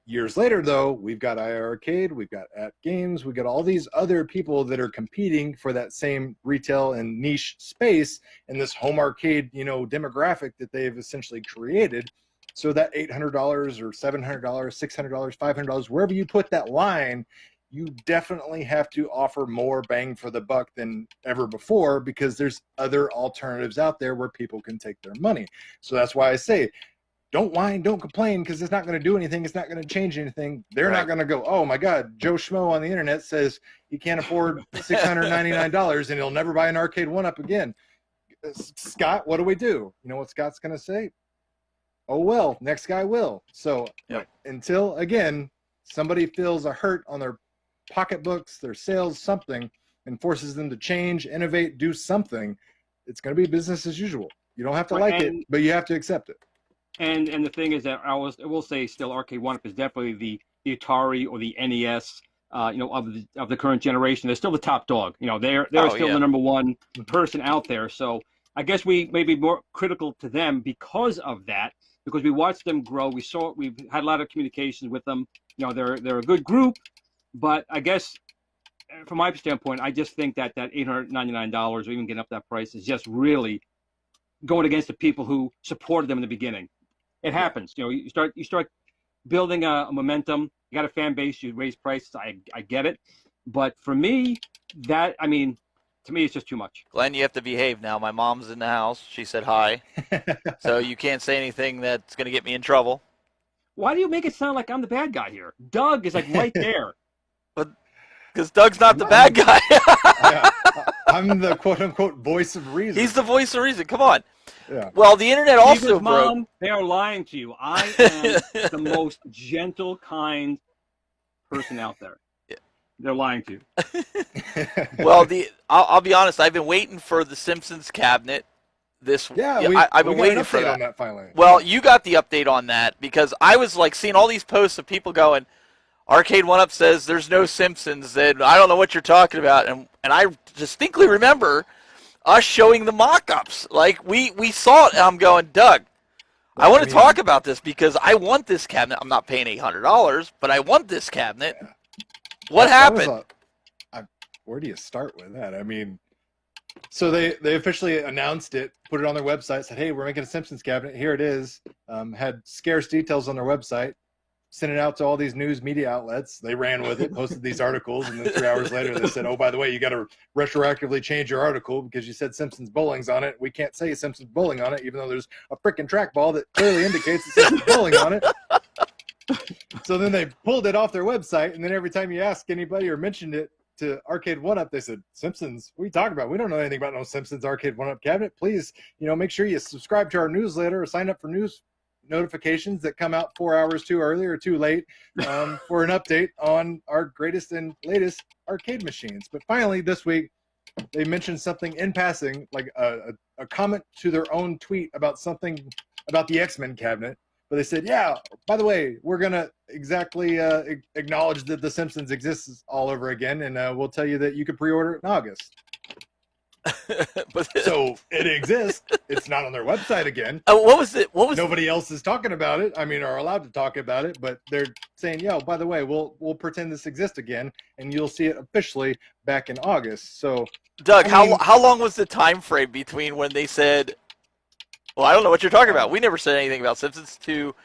Years later, though, we've got iRcade, we've got AtGames, we've got all these other people that are competing for that same retail and niche space in this home arcade, you know, demographic that they've essentially created. So that $800 or $700, $600, $500, wherever you put that line, you definitely have to offer more bang for the buck than ever before, because there's other alternatives out there where people can take their money. So that's why I say, don't whine, don't complain, because it's not going to do anything. It's not going to change anything. They're not going to go, oh my God, Joe Schmo on the internet says he can't afford $699 and he'll never buy an Arcade1Up again. Scott, what do we do? You know what Scott's going to say? Oh, well, next guy will. So until, again, somebody feels a hurt on their pocketbooks, their sales, something, and forces them to change, innovate, do something, it's going to be business as usual. You don't have to like it, but you have to accept it. And the thing is that I will say still Arcade1Up is definitely the Atari or the NES, you know, of the current generation. They're still the top dog. You know, they're still the number one person out there. So I guess we may be more critical to them because of that, because we watched them grow. We've had a lot of communications with them. You know, they're a good group, but I guess from my standpoint, I just think that $899 or even getting up that price is just really going against the people who supported them in the beginning. It happens. You know, you start building a momentum. You got a fan base. You raise prices. I get it, but for me, to me, it's just too much. Glenn, you have to behave now. My mom's in the house. She said hi, so you can't say anything that's going to get me in trouble. Why do you make it sound like I'm the bad guy here? Doug is like right there. But because Doug's not the bad guy. I'm the quote-unquote voice of reason. He's the voice of reason. Come on. Yeah. Well, the internet also broke. Mom, they are lying to you. I am the most gentle, kind person out there. Yeah. They're lying to you. Well, I'll be honest. I've been waiting for the Simpsons cabinet. I've been waiting for that. On that finally. Well, you got the update on that because I was like seeing all these posts of people going, Arcade1Up says there's no Simpsons, and I don't know what you're talking about, and I distinctly remember us showing the mock-ups. Like, we saw it, and I'm going, Doug, I want to talk about this because I want this cabinet. I'm not paying $800, but I want this cabinet. Yeah. What happened? Where do you start with that? I mean, so they officially announced it, put it on their website, said, hey, we're making a Simpsons cabinet. Here it is. Had scarce details on their website. Sent it out to all these news media outlets. They ran with it, posted these articles, and then 3 hours later they said, oh, by the way, you got to retroactively change your article because you said Simpsons Bowling's on it. We can't say Simpsons Bowling on it, even though there's a freaking trackball that clearly indicates it says Bowling on it. So then they pulled it off their website, and then every time you ask anybody or mentioned it to Arcade1Up, they said, Simpsons? What are you talking about? We don't know anything about no Simpsons Arcade1Up cabinet. Please, make sure you subscribe to our newsletter or sign up for news notifications that come out 4 hours too early or too late for an update on our greatest and latest arcade machines. But finally this week they mentioned something in passing, like a comment to their own tweet about something about the X-Men cabinet. But they said, yeah, by the way, we're going to exactly acknowledge that The Simpsons exists all over again, and we'll tell you that you can pre-order it in August. So it exists. It's not on their website again. What was it? Nobody else is talking about it. I mean, are allowed to talk about it, but they're saying, yo, by the way, we'll pretend this exists again, and you'll see it officially back in August. So, Doug, how long was the time frame between when they said, well, I don't know what you're talking about. We never said anything about Simpsons to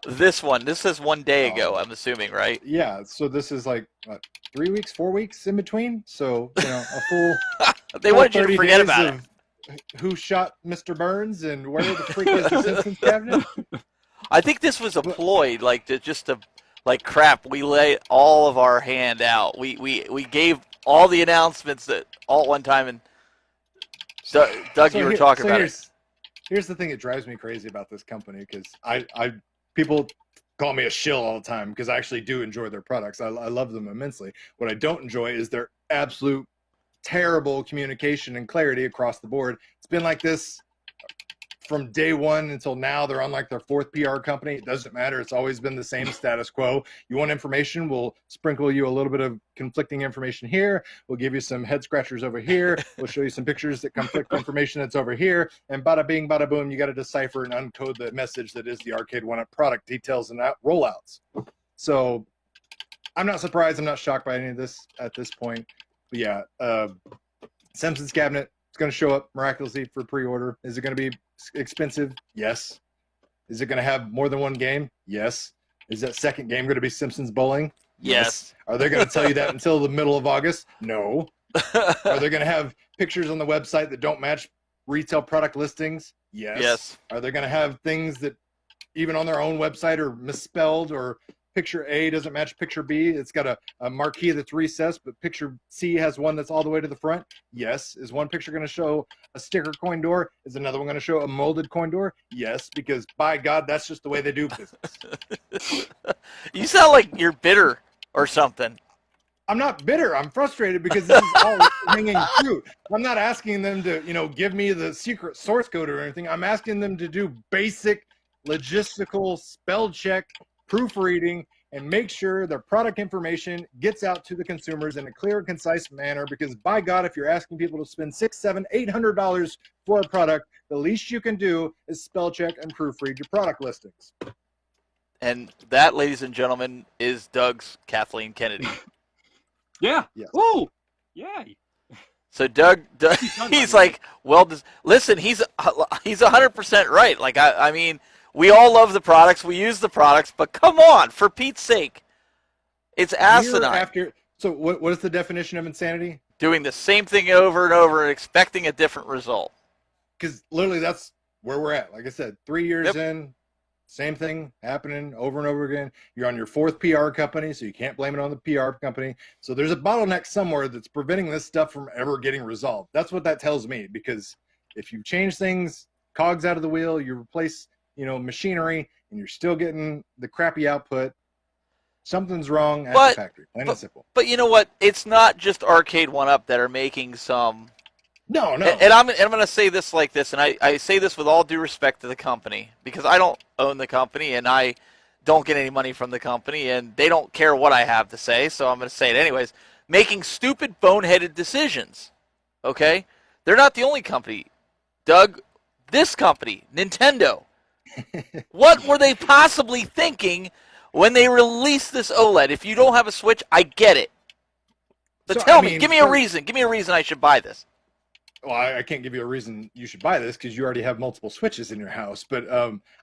this one. This is 1 day ago, I'm assuming, right? Yeah, so this is like, what, 3 weeks, 4 weeks in between? So, a full... They wanted you to forget about it. Who shot Mr. Burns and where the freak is the Simpsons cabinet? I think this was a ploy, like crap. We lay all of our hand out. We gave all the announcements all at one time, and Doug, you were talking about it. Here's the thing that drives me crazy about this company, because people call me a shill all the time because I actually do enjoy their products. I love them immensely. What I don't enjoy is their absolute terrible communication and clarity across the board. It's been like this from day one until now. They're on like their fourth PR company. It doesn't matter. It's always been the same status quo. You want information, we'll sprinkle you a little bit of conflicting information here. We'll give you some head scratchers over here. We'll show you some pictures that conflict information that's over here. And bada bing, bada boom, you got to decipher and uncode the message that is the Arcade1Up product details and rollouts. So I'm not surprised. I'm not shocked by any of this at this point. But yeah, Simpsons cabinet, it's going to show up miraculously for pre-order. Is it going to be expensive? Yes. Is it going to have more than one game? Yes. Is that second game going to be Simpsons Bowling? Yes. Are they going to tell you that until the middle of August? No. Are they going to have pictures on the website that don't match retail product listings? Yes. Are they going to have things that even on their own website are misspelled, or picture A doesn't match picture B? It's got a marquee that's recessed, but picture C has one that's all the way to the front? Yes. Is one picture going to show a sticker coin door? Is another one going to show a molded coin door? Yes, because by God, that's just the way they do business. You sound like you're bitter or something. I'm not bitter. I'm frustrated because this is all hanging fruit. I'm not asking them to, give me the secret source code or anything. I'm asking them to do basic logistical spell check, proofreading, and make sure their product information gets out to the consumers in a clear and concise manner, because by God, if you're asking people to spend $600, $700, $800 for a product, the least you can do is spell check and proofread your product listings. And that, ladies and gentlemen, is Doug's Kathleen Kennedy. Yeah. Yes. Woo! Yeah. So Doug he's like, well, listen, he's 100% right. Like, I mean, we all love the products, we use the products, but come on, for Pete's sake, it's asinine. So what is the definition of insanity? Doing the same thing over and over and expecting a different result. Because literally that's where we're at. Like I said, 3 years in, same thing happening over and over again. You're on your fourth PR company, so you can't blame it on the PR company. So there's a bottleneck somewhere that's preventing this stuff from ever getting resolved. That's what that tells me, because if you change things, cogs out of the wheel, you replace machinery, and you're still getting the crappy output, something's wrong at the factory. Plain and simple. But you know what? It's not just Arcade1Up that are making some. No. And I'm going to say this like this, and I say this with all due respect to the company, because I don't own the company, and I don't get any money from the company, and they don't care what I have to say, so I'm going to say it anyways. Making stupid, boneheaded decisions. Okay? They're not the only company. Doug, this company, Nintendo. What were they possibly thinking when they released this OLED? If you don't have a Switch, I get it. But tell me, give me a reason. Give me a reason I should buy this. Well, I can't give you a reason you should buy this because you already have multiple Switches in your house. But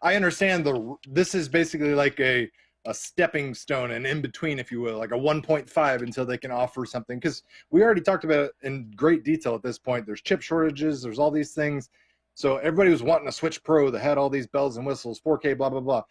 I understand this is basically like a stepping stone, an in-between, if you will, like a 1.5 until they can offer something. Because we already talked about it in great detail at this point. There's chip shortages. There's all these things. So everybody was wanting a Switch Pro that had all these bells and whistles, 4K, blah, blah, blah.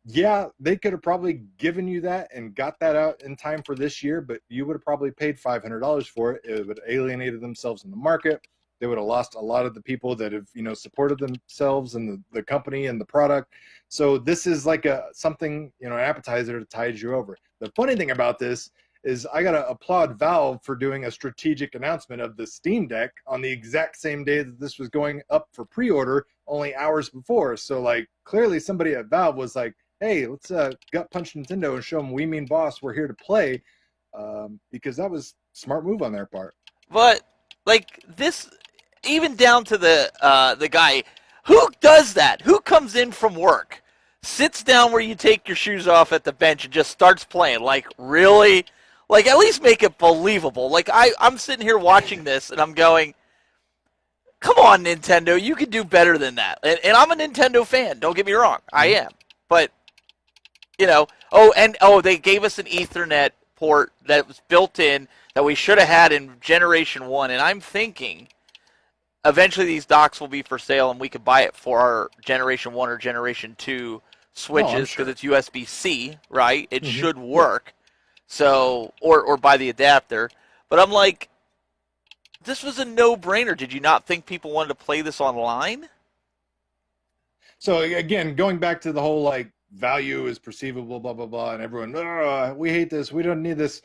Yeah, they could have probably given you that and got that out in time for this year, but you would have probably paid $500 for it. It would have alienated themselves in the market. They would have lost a lot of the people that have, supported themselves and the company and the product. So this is like something, an appetizer to tide you over. The funny thing about this is I got to applaud Valve for doing a strategic announcement of the Steam Deck on the exact same day that this was going up for pre-order, only hours before. So, like, clearly somebody at Valve was like, hey, let's gut punch Nintendo and show them we mean boss, we're here to play, because that was a smart move on their part. But, like, this, even down to the guy, who does that? Who comes in from work, sits down where you take your shoes off at the bench and just starts playing? Like, really? Like, at least make it believable. Like, I'm sitting here watching this, and I'm going, come on, Nintendo, you can do better than that. And I'm a Nintendo fan, don't get me wrong. I am. But, you know, they gave us an Ethernet port that was built in that we should have had in Generation 1, and I'm thinking eventually these docks will be for sale and we could buy it for our Generation 1 or Generation 2 switches because it's USB-C, right? It should work. So, or buy the adapter. But I'm like, this was a no-brainer. Did you not think people wanted to play this online? So, again, going back to the whole, like, value is perceivable, blah, blah, blah, and everyone, we hate this, we don't need this.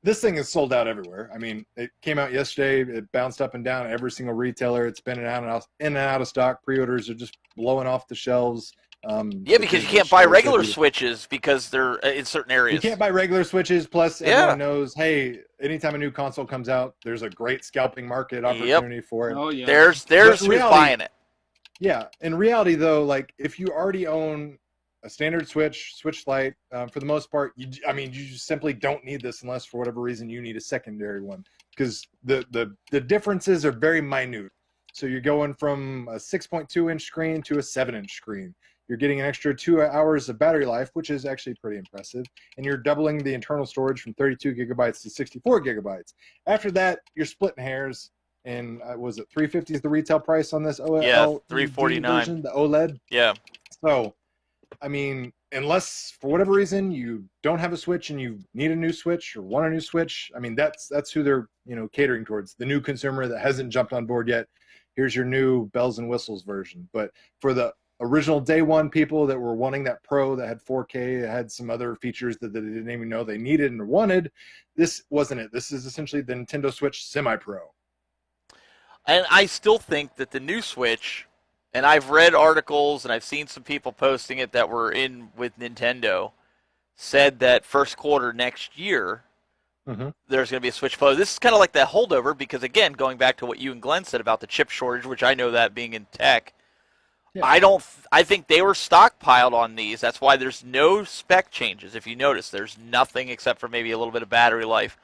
This thing is sold out everywhere. I mean, it came out yesterday. It bounced up and down every single retailer. It's been in and out of stock. Pre-orders are just blowing off the shelves. Yeah, because you can't buy regular Switches because they're in certain areas. You can't buy regular Switches. Plus, everyone knows, hey, anytime a new console comes out, there's a great scalping market opportunity for it. Oh, yeah. There's who's buying it. Yeah. In reality, though, like, if you already own a standard Switch Lite, for the most part, you just simply don't need this unless for whatever reason you need a secondary one, because the differences are very minute. So you're going from a 6.2-inch screen to a 7-inch screen. You're getting an extra 2 hours of battery life, which is actually pretty impressive, and you're doubling the internal storage from 32 gigabytes to 64 gigabytes. After that, you're splitting hairs, and was it $350 is the retail price on this OLED? Yeah, $349 version, the OLED. Yeah. So, I mean, unless for whatever reason you don't have a Switch and you need a new Switch or want a new Switch, I mean, that's who they're, catering towards, the new consumer that hasn't jumped on board yet. Here's your new bells and whistles version. But for the original day one people that were wanting that Pro that had 4K, that had some other features that they didn't even know they needed and wanted, this wasn't it. This is essentially the Nintendo Switch Semi-Pro. And I still think that the new Switch, and I've read articles and I've seen some people posting it that were in with Nintendo, said that first quarter next year, there's going to be a Switch Pro. This is kind of like that holdover because, again, going back to what you and Glenn said about the chip shortage, which I know that being in tech, yeah. I think they were stockpiled on these. That's why there's no spec changes. If you notice, there's nothing except for maybe a little bit of battery life.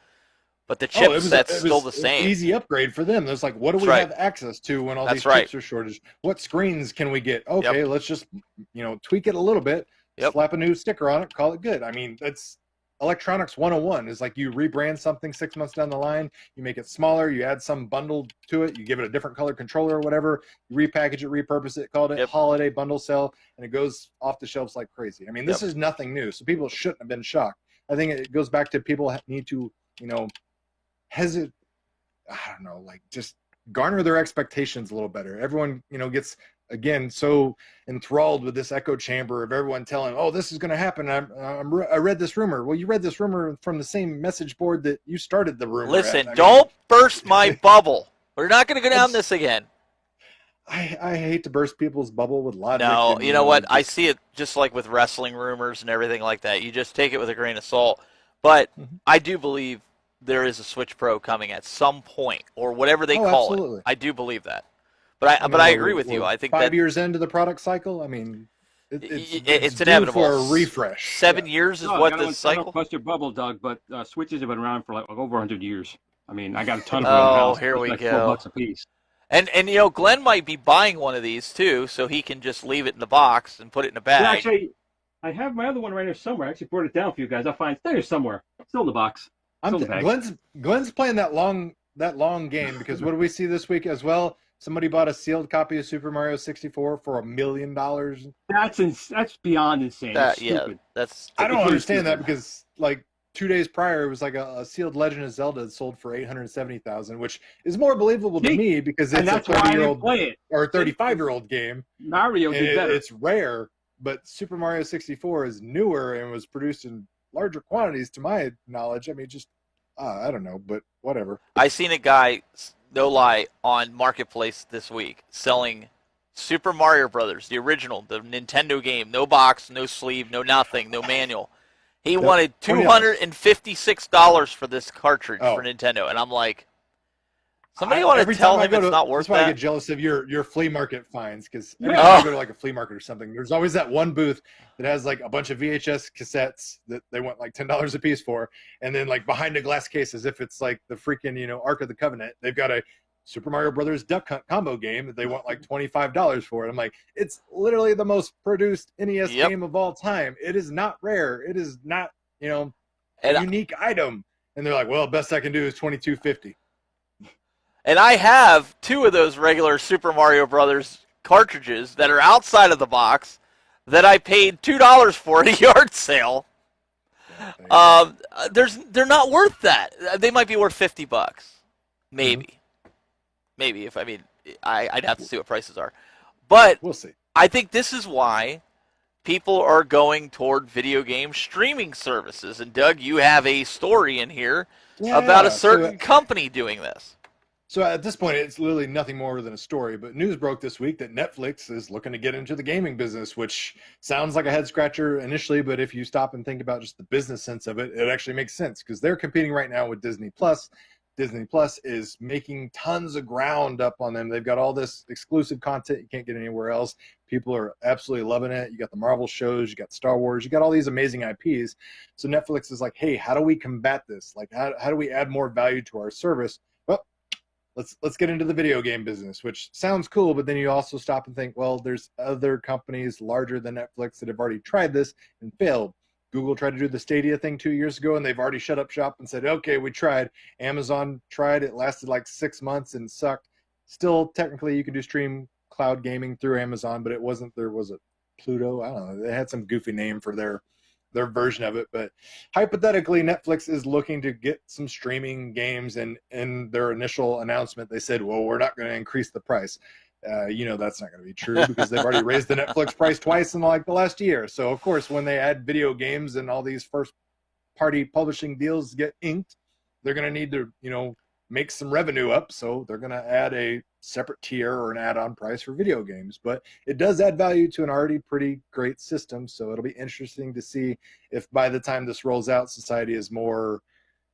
But the chipset's still the same. An easy upgrade for them. There's like, what do we have access to when all these chips are shortage? What screens can we get? Okay, let's just tweak it a little bit, slap a new sticker on it, call it good. I mean, that's electronics 101. Is like you rebrand something 6 months down the line, you make it smaller, you add some bundle to it, you give it a different color controller or whatever, you repackage it, repurpose it, call it holiday bundle sale, and it goes off the shelves like crazy. I mean, this is nothing new, so people shouldn't have been shocked. I think it goes back to people need to, just garner their expectations a little better. Everyone, gets, again, so enthralled with this echo chamber of everyone telling, oh, this is going to happen. I read this rumor. Well, you read this rumor from the same message board that you started the rumor. Listen, don't burst my bubble. We're not going to go down this again. I hate to burst people's bubble with logic. No, you know what? I see it just like with wrestling rumors and everything like that. You just take it with a grain of salt. But I do believe there is a Switch Pro coming at some point, or whatever they call it. I do believe that. But I agree with you. I think 5 years into the product cycle, I mean, it's inevitable for a refresh. 7 years is what the cycle. I don't bust your bubble, Doug, but Switches have been around for like over 100 years. I mean, I got a ton of them in the house. Oh, here we like go. $4 a piece. And Glenn might be buying one of these too, so he can just leave it in the box and put it in a bag. Yeah, actually, I have my other one right here somewhere. I actually brought it down for you guys. I'll find it there somewhere. It's still in the box. Glenn's playing that long game because what do we see this week as well? Somebody bought a sealed copy of Super Mario 64 for $1 million. That's beyond insane. I don't understand that because like 2 days prior it was like a sealed Legend of Zelda that sold for $870,000, which is more believable to me because it's a 30-year-old or a 35-year-old game. Mario did better. It's rare, but Super Mario 64 is newer and was produced in larger quantities, to my knowledge. I mean, just I don't know, but whatever. I seen a guy, no lie, on Marketplace this week selling Super Mario Brothers, the original, the Nintendo game, no box, no sleeve, no nothing, no manual. He wanted $256 for this cartridge for Nintendo, and I'm like, somebody want to tell him it's not worth that? That's why I get jealous of your flea market finds, because every time I go to like a flea market or something, there's always that one booth that has like a bunch of VHS cassettes that they want like $10 a piece for, and then like behind a glass case, as if it's like the freaking Ark of the Covenant, they've got a Super Mario Brothers Duck Hunt combo game that they want like $25 for it. I'm like, it's literally the most produced NES game of all time. It is not rare. It is not a unique item. And they're like, well, best I can do is $22.50. And I have 2 of those regular Super Mario Brothers cartridges that are outside of the box that I paid $2 for at a yard sale. They're not worth that. They might be worth $50, maybe. Mm-hmm. Maybe I'd have to see what prices are, but we'll see. I think this is why people are going toward video game streaming services. And Doug, you have a story in here about a certain company doing this. So at this point, it's literally nothing more than a story, but news broke this week that Netflix is looking to get into the gaming business, which sounds like a head scratcher initially, but if you stop and think about just the business sense of it, it actually makes sense, because they're competing right now with Disney Plus. Disney Plus is making tons of ground up on them. They've got all this exclusive content you can't get anywhere else. People are absolutely loving it. You got the Marvel shows, you got Star Wars, you got all these amazing IPs. So Netflix is like, hey, how do we combat this? Like, how do we add more value to our service? Well, let's get into the video game business, which sounds cool, but then you also stop and think, well, there's other companies larger than Netflix that have already tried this and failed. Google tried to do the Stadia thing 2 years ago, and they've already shut up shop and said, okay, we tried. Amazon tried. It lasted like 6 months and sucked. Still, technically, you can do stream cloud gaming through Amazon, but it wasn't, there was a Pluto. I don't know. They had some goofy name for their version of it. But hypothetically, Netflix is looking to get some streaming games, and in their initial announcement, they said, well, we're not going to increase the price. That's not going to be true, because they've already raised the Netflix price twice in like the last year. So of course, when they add video games and all these first party publishing deals get inked, they're going to need to, make some revenue up. So they're going to add a separate tier or an add-on price for video games, but it does add value to an already pretty great system. So it'll be interesting to see if by the time this rolls out, society is more,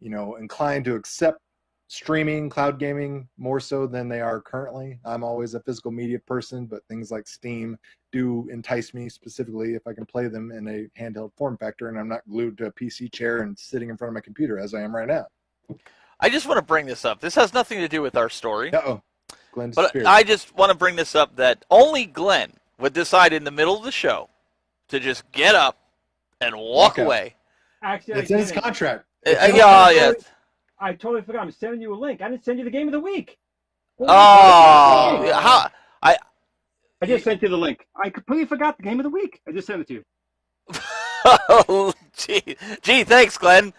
inclined to accept streaming, cloud gaming more so than they are currently. I'm always a physical media person, but things like Steam do entice me, specifically if I can play them in a handheld form factor and I'm not glued to a PC chair and sitting in front of my computer as I am right now. I just want to bring this up. This has nothing to do with our story. Glenn but disappeared. I just want to bring this up that only Glenn would decide in the middle of the show to just get up and walk away. Actually, it's in his contract. Yeah. I totally forgot. I'm sending you a link. I didn't send you the game of the week. I just sent you the link. I completely forgot the game of the week. I just sent it to you. Oh, gee, thanks, Glenn.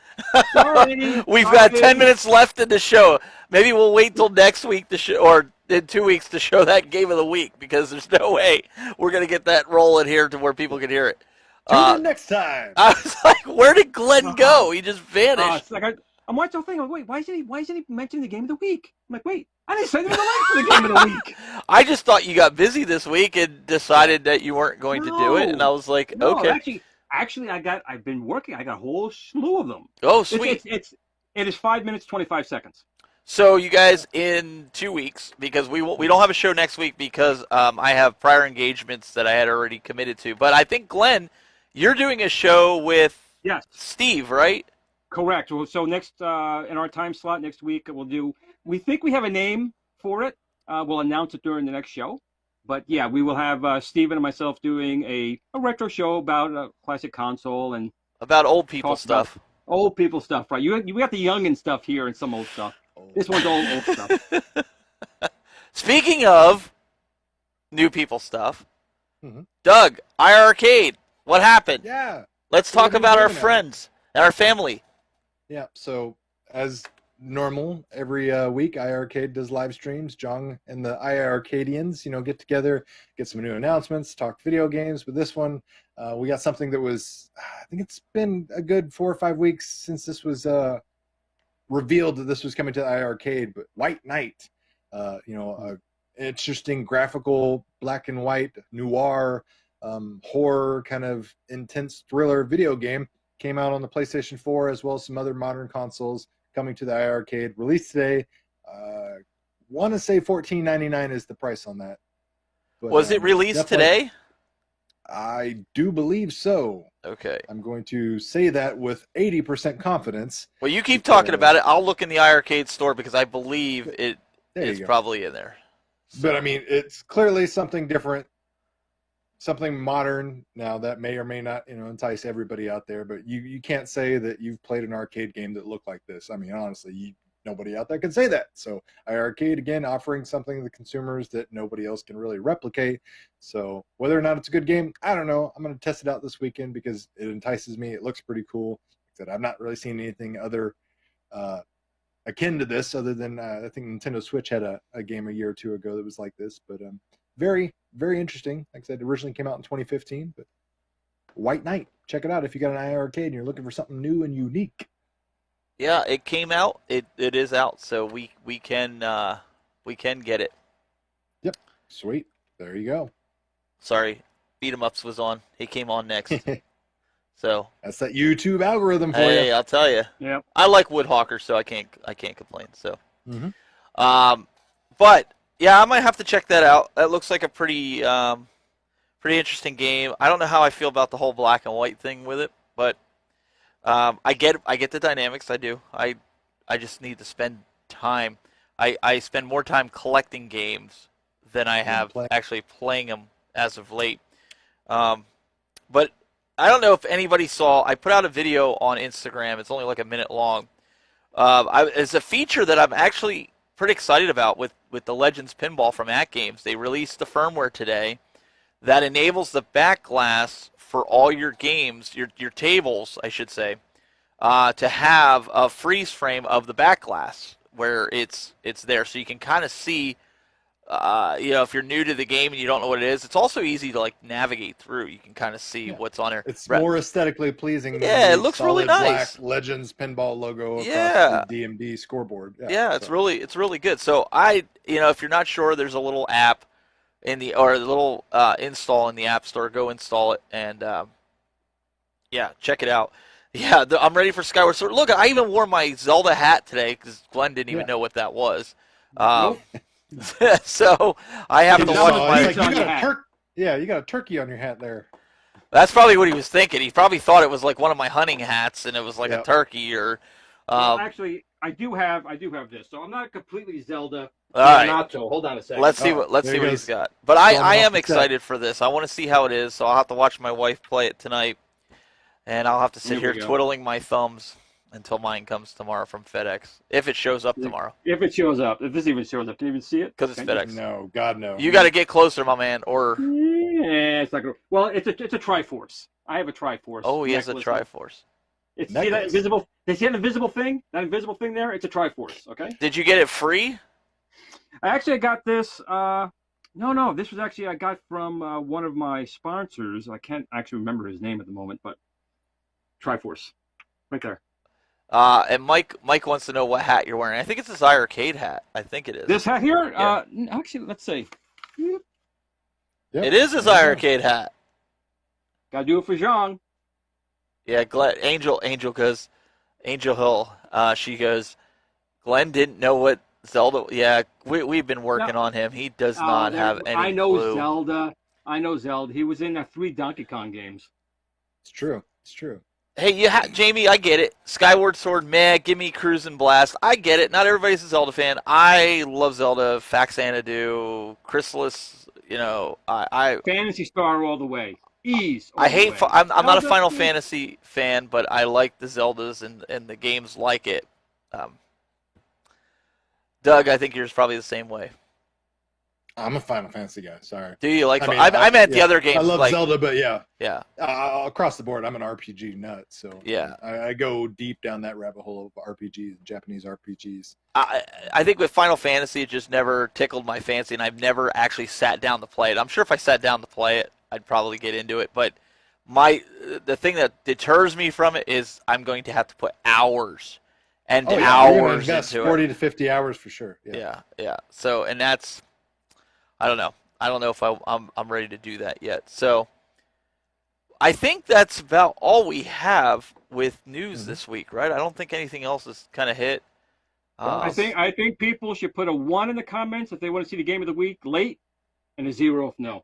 Sorry. We've got 10 minutes left in the show. Maybe we'll wait till next week to show, or in 2 weeks to show that game of the week, because there's no way we're going to get that rolling here to where people can hear it. Tune in next time. I was like, where did Glenn go? He just vanished. It's like I'm watching the thing. I'm like, wait, why isn't he mentioning the game of the week? I'm like, wait, I didn't send him the link for the game of the week. I just thought you got busy this week and decided that you weren't going to do it, and I was like, okay. Actually, I've been working. I got a whole slew of them. Oh, sweet. It is 5 minutes, 25 seconds. So you guys, in 2 weeks, because we don't have a show next week because I have prior engagements that I had already committed to. But I think, Glenn, you're doing a show with Steve, right? Correct. So next, in our time slot next week, we think we have a name for it. We'll announce it during the next show. But yeah, we will have Steven and myself doing a retro show about a classic console and about old people stuff. Old people stuff, right? You got the young and stuff here and some old stuff. This one's all old stuff. Speaking of new people stuff, Doug, iRcade, what happened? Yeah. Let's talk about our friends and our family. Yeah. So as normal, every week, iArcade does live streams. Jong and the iArcadians, get together, get some new announcements, talk video games. But this one, we got something that was, I think it's been a good 4 or 5 weeks since this was revealed that this was coming to iArcade. But White Knight, a interesting graphical black and white noir horror kind of intense thriller video game, came out on the PlayStation 4 as well as some other modern consoles, coming to the iArcade. Released today. Want to say $14.99 is the price on that. But, Was it released today? I do believe so. Okay. I'm going to say that with 80% confidence. Well, you keep talking about it. I'll look in the iArcade store because I believe it is go. probably in there. So. But I mean, it's clearly something different, something modern. Now that may or may not, entice everybody out there. But you can't say that you've played an arcade game that looked like this. I mean, honestly, nobody out there can say that. So iArcade, again, offering something to the consumers that nobody else can really replicate. So whether or not it's a good game, I don't know. I'm going to test it out this weekend because it entices me. It looks pretty cool. Like I said, I've not really seen anything other akin to this, other than I think Nintendo Switch had a game a year or two ago that was like this. But very, very interesting. Like I said, it originally came out in 2015. But White Knight, check it out if you got an iArcade and you're looking for something new and unique. Yeah, it came out. It is out, so we can get it. Yep, sweet. There you go. Sorry, Beat 'em Ups was on. He came on next. So that's that YouTube algorithm for you. Hey, I'll tell you. Yeah. I like Woodhawker, so I can't complain. So, but yeah, I might have to check that out. That looks like a pretty interesting game. I don't know how I feel about the whole black and white thing with it, but I get the dynamics. I do. I just need to spend time. I spend more time collecting games than I have actually playing them as of late. But I don't know if anybody saw. I put out a video on Instagram. It's only like a minute long. It's a feature that I'm actually pretty excited about with the Legends Pinball from AtGames. They released the firmware today that enables the back glass for all your games, your tables, I should say, to have a freeze frame of the back glass where it's there, so you can kind of see. If you're new to the game and you don't know what it is, it's also easy to navigate through. You can kind of see what's on there. It's more aesthetically pleasing. Yeah, it looks really nice. Black Legends Pinball logo across the DMD scoreboard. Yeah, it's really good. So if you're not sure, there's a little app in the little install in the App Store. Go install it and check it out. Yeah, I'm ready for Skyward Sword. Look, I even wore my Zelda hat today because Glenn didn't even know what that was. So I have to watch my. You got a turkey on your hat there. That's probably what he was thinking. He probably thought it was like one of my hunting hats, and it was like a turkey or. Well, actually, I do have this, so I'm not completely Zelda. All right. Hold on a second. Let's see what he's got. But I am excited for this. I want to see how it is, so I'll have to watch my wife play it tonight, and I'll have to sit here twiddling my thumbs until mine comes tomorrow from FedEx. If it shows up tomorrow. If it shows up. If this even shows up. Can you even see it? Because it's FedEx. No, God, no. You got to get closer, my man, or... Yeah, it's not going to... Well, it's a Triforce. I have a Triforce. Oh, he has a Triforce. See that invisible... They see that invisible thing? That invisible thing there? It's a Triforce, okay? Did you get it free? I got this... No, this was actually I got from one of my sponsors. I can't actually remember his name at the moment, but Triforce. Right there. And Mike wants to know what hat you're wearing. I think it's his iRcade hat. I think it is. This hat here? Yeah. Actually, let's see. Yep. It is his iRcade hat. Gotta do it for Zhang. Yeah, Angel goes, Angel Hill, she goes, Glenn didn't know what Zelda... Yeah, we've been working on him. He does not have any I know clue. I know Zelda. He was in 3 Donkey Kong games. It's true. Hey, Jamie, I get it. Skyward Sword, meh, give me Cruisin' Blast. I get it. Not everybody's a Zelda fan. I love Zelda. Fax Xanadu, Chrysalis, I Phantasy Star all the way. Ease. I'm not a Final Fantasy fan, but I like the Zeldas and the games like it. Doug, I think yours probably the same way. I'm a Final Fantasy guy. Sorry. Do you like? I mean, I meant the yeah, other games. I love like, Zelda, but yeah, across the board, I'm an RPG nut. So Yeah. I go deep down that rabbit hole of RPGs, Japanese RPGs. I think with Final Fantasy, it just never tickled my fancy, and I've never actually sat down to play it. I'm sure if I sat down to play it, I'd probably get into it. But the thing that deters me from it is I'm going to have to put hours and You're gonna hours invest into 40 it. to 50 hours for sure. Yeah. So, and that's, I don't know. I don't know if I'm ready to do that yet. So, I think that's about all we have with news this week, right? I don't think anything else has kind of hit. I think people should put a 1 in the comments if they want to see the game of the week late, and a 0 if no.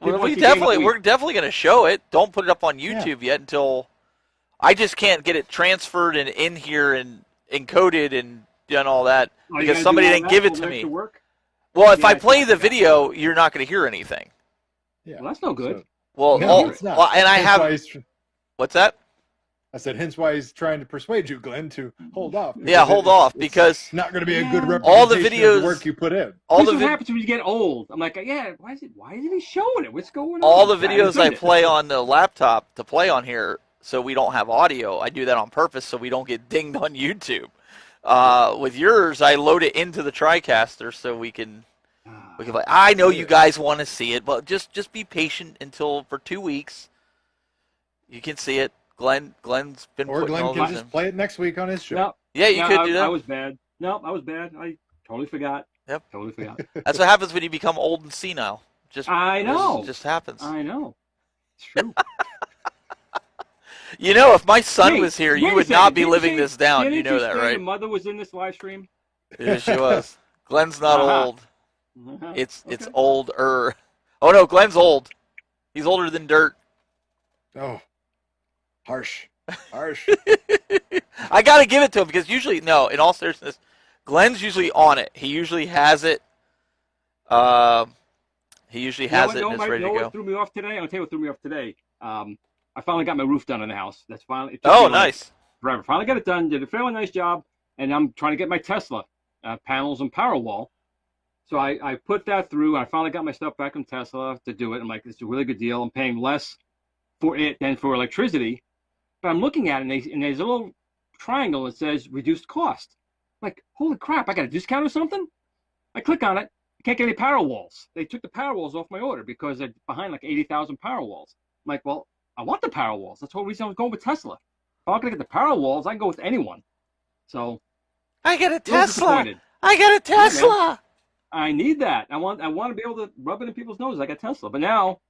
Well, we're definitely going to show it. Don't put it up on YouTube yet until I just can't get it transferred and in here and encoded and done all that because somebody didn't give it to me. Well, if I play the video, you're not going to hear anything. Yeah, well, that's no good. It's not. And I have. What's that? I said, hence why he's trying to persuade you, Glenn, to hold off. Yeah, hold off because it's not going to be a good representation all the videos, of the work you put in. What happens when you get old? I'm like, why isn't he showing it? What's going on? All the videos I play on the laptop to play on here, so we don't have audio. I do that on purpose so we don't get dinged on YouTube. With yours, I load it into the TriCaster so we can. I know you guys want to see it, but just be patient until for 2 weeks. You can see it. Glenn's been or Glenn can just play it next week on his show. No, yeah, you could do that. I was bad. No, I was bad. I totally forgot. Yep, totally forgot. That's what happens when you become old and senile. I know. It just happens. I know. It's true. You know, if my son was here, you would not be living this down. You know that, right? Your mother was in this live stream. Yeah, she was. Glenn's not old. It's older. Oh no, Glenn's old. He's older than dirt. Oh, harsh. I gotta give it to him because usually, no, in all seriousness, Glenn's usually on it. He usually has it. He usually has it and it's ready to go. What threw me off today? I'll tell you what threw me off today. I finally got my roof done in the house. That's finally. Nice. Forever. Finally got it done. Did a fairly nice job, and I'm trying to get my Tesla panels and Powerwall. So I put that through. And I finally got my stuff back on Tesla to do it. I'm like, it's a really good deal. I'm paying less for it than for electricity. But I'm looking at it, and there's a little triangle that says reduced cost. I'm like, holy crap, I got a discount or something? I click on it. I can't get any Powerwalls. They took the Powerwalls off my order because they're behind like 80,000 Powerwalls. I'm like, well, I want the Powerwalls. That's the whole reason I was going with Tesla. If I'm not going to get the Powerwalls, I can go with anyone. So I got a Tesla. I got a Tesla. I need that. I want to be able to rub it in people's noses. I got Tesla. But now,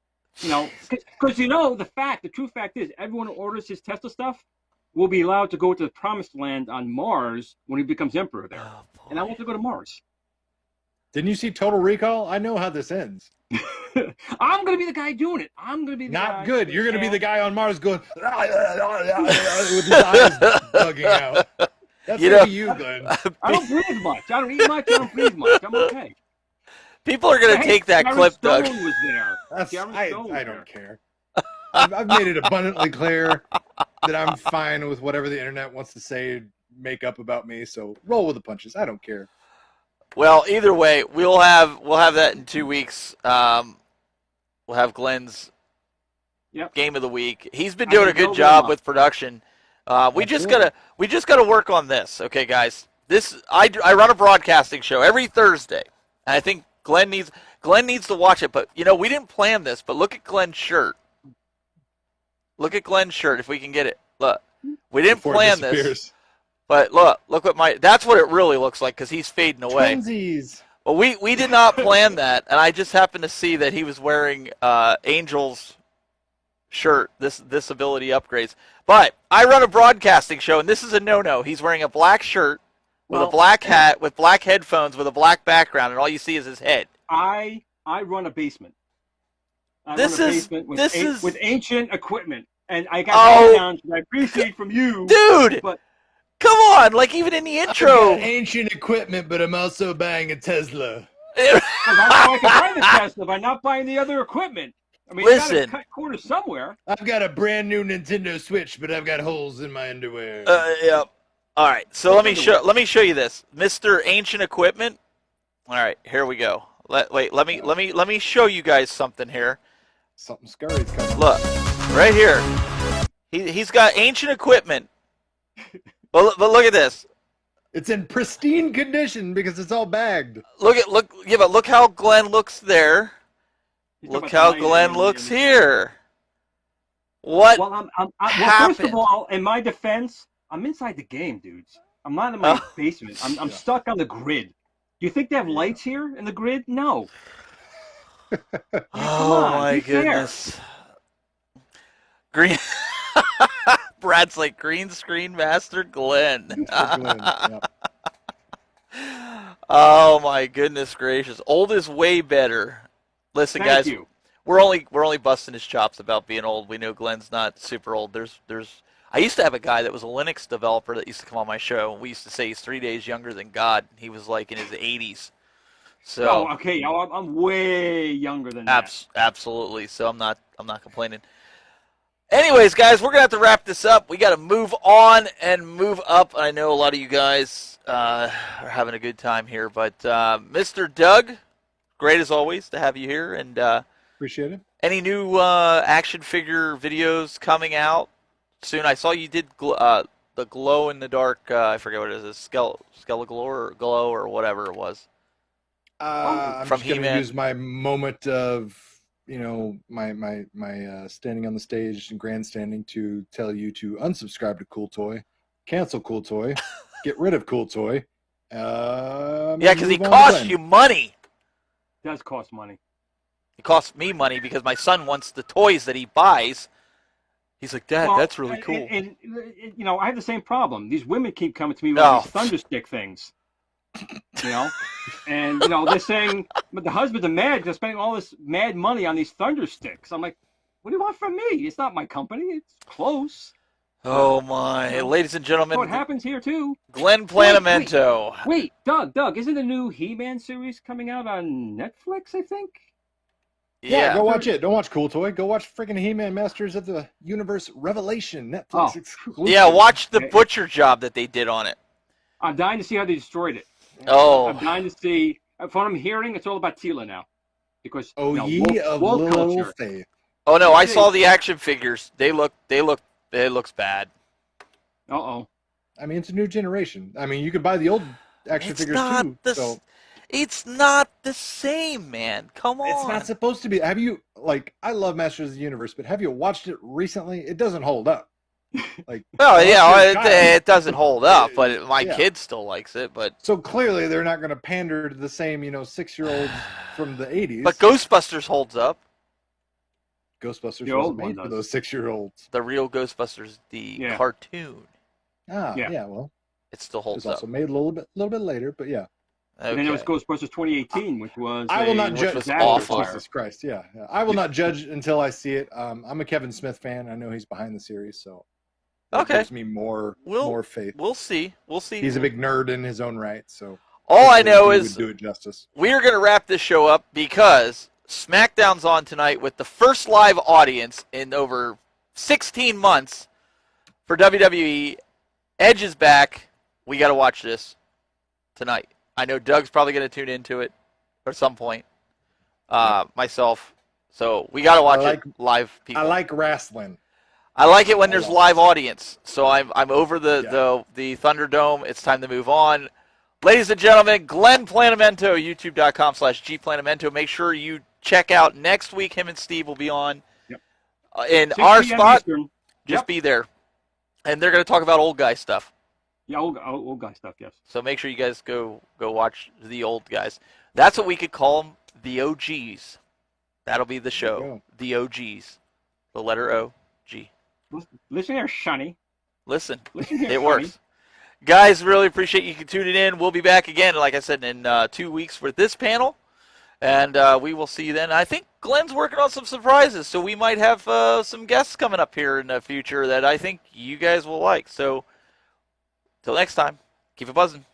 because the true fact is, everyone who orders his Tesla stuff will be allowed to go to the promised land on Mars when he becomes emperor there. And I want to go to Mars. Didn't you see Total Recall? I know how this ends. I'm going to be the guy doing it. I'm going to be the guy. Not good. You're going to be the guy on Mars going with his eyes bugging out. That's you, Glenn. I don't breathe much. I don't eat much. I don't breathe much. I'm okay. People are going to take that clip, Doug. Was there. I don't care. I've made it abundantly clear that I'm fine with whatever the internet wants to say, make up about me. So roll with the punches. I don't care. Well, either way, we'll have that in 2 weeks. We'll have Glenn's game of the week. He's been doing a good job with production. We just gotta work on this, okay, guys. I run a broadcasting show every Thursday, and I think Glenn needs to watch it. But we didn't plan this. But look at Glenn's shirt. Look at Glenn's shirt if we can get it. Look, we didn't plan this. But look what that's what it really looks like because he's fading away. Twinsies. Well, we did not plan that, and I just happened to see that he was wearing Angel's shirt, this ability upgrades. But I run a broadcasting show, and this is a no-no. He's wearing a black shirt with a black hat, with black headphones, with a black background, and all you see is his head. I run a basement. With ancient equipment, and I got down that I appreciate from you, dude. But come on, like even in the intro. Ancient equipment, but I'm also buying a Tesla. That's how I can buy the Tesla by not buying the other equipment. I mean, listen, you gotta cut corners somewhere. I've got a brand new Nintendo Switch, but I've got holes in my underwear. Yeah. All right, so let me show you this, Mr. Ancient Equipment. All right, here we go. Wait, let me show you guys something here. Something scurry's coming. Look, right here. He's got ancient equipment. But look at this. It's in pristine condition because it's all bagged. Look how Glenn looks there. Look how Glenn looks here. What Well, happened? first of all, in my defense, I'm inside the game, dudes. I'm not in my basement. I'm stuck on the grid. Do you think they have lights here in the grid? No. Oh on, my be fair. goodness. Green. Brad's like green screen master Glenn. Mr. Glenn, yeah. Oh my goodness gracious. Old is way better. Listen, Thank guys, you. we're only busting his chops about being old. We know Glenn's not super old. I used to have a guy that was a Linux developer that used to come on my show. We used to say he's 3 days younger than God. He was like in his 80s. So Oh, okay. I'm way younger than that. Absolutely. So I'm not complaining. Anyways, guys, we're gonna have to wrap this up. We got to move on and move up. I know a lot of you guys are having a good time here, but Mr. Doug, great as always to have you here. And Appreciate it. any new action figure videos coming out soon? I saw you did the glow in the dark. I forget what it is. Glow or whatever it was. I'm From just gonna He-Man. use my moment of my standing on the stage and grandstanding to tell you to unsubscribe to COOLTOY, cancel COOLTOY, get rid of COOLTOY. Yeah, because he costs you money. It does cost money. It costs me money because my son wants the toys that he buys. He's like, Dad, Well, that's really cool. And I have the same problem. These women keep coming to me with Oh. these thunderstick things. And they're saying, but the husbands are mad. They're spending all this mad money on these thundersticks. I'm like, what do you want from me? It's not my company. It's close. Oh my, ladies and So gentlemen, it happens here too. Glenn Planamento. Wait, Doug, isn't the new He-Man series coming out on Netflix? I think. Yeah, go watch it. Don't watch COOLTOY. Go watch freaking He-Man Masters of the Universe Revelation Netflix exclusive. Yeah, watch the butcher job that they did on it. I'm dying to see how they destroyed it. Oh. I'm dying to see. From what I'm hearing, it's all about Tila now, because Oh, ye woke- of woke little culture. faith. Oh no, I saw the action figures. It looks bad. Uh-oh. I mean, it's a new generation. I mean, you could buy the old action It's figures not too. the It's not the same, man. Come on. It's not supposed to be. Have you I love Masters of the Universe, but have you watched it recently? It doesn't hold up. Well, yeah, child. it doesn't hold up, but my Yeah. kid still likes it. But So clearly, they're not going to pander to the same 6-year-olds from the '80s. but Ghostbusters holds up. Ghostbusters The was old one made for does. those 6-year-olds. The real Ghostbusters, the Yeah. cartoon, Ah, Yeah. yeah. Well, it still it holds was up. also made a little bit later, but yeah. Okay. And then there was Ghostbusters 2018, which was I will not which judge. was disaster. awful. Jesus Christ, yeah. I will not judge until I see it. I'm a Kevin Smith fan. I know he's behind the series, so that Okay. gives me more faith. We'll see. We'll see. He's a big nerd in his own right, so All I hopefully know he is would do it justice. we are going to wrap this show up because SmackDown's on tonight with the first live audience in over 16 months for WWE. Edge is back. We got to watch this tonight. I know Doug's probably going to tune into it at some point. Myself. So we got to watch it live, people. I like wrestling. I like it when there's lot. live audience. So I'm over the Thunderdome. It's time to move on. Ladies and gentlemen, Glenn Planamento, youtube.com/gplanamento. Make sure you check out next week. Him and Steve will be on Yep. in 6 our p.m. spot. Eastern. Just Yep. be there. And they're going to talk about old guy stuff. Yeah, old guy stuff, yes. So make sure you guys go watch the old guys. That's what we could call them, the OGs. That'll be the show. go. The OGs. The letter O, G. Listen here, Shunny. Listen, Listen here, it Shunny. works. Guys, really appreciate you tuning in. We'll be back again, like I said, in 2 weeks for this panel. And we will see you then. I think Glenn's working on some surprises, so we might have some guests coming up here in the future that I think you guys will like. So, till next time, keep it buzzing.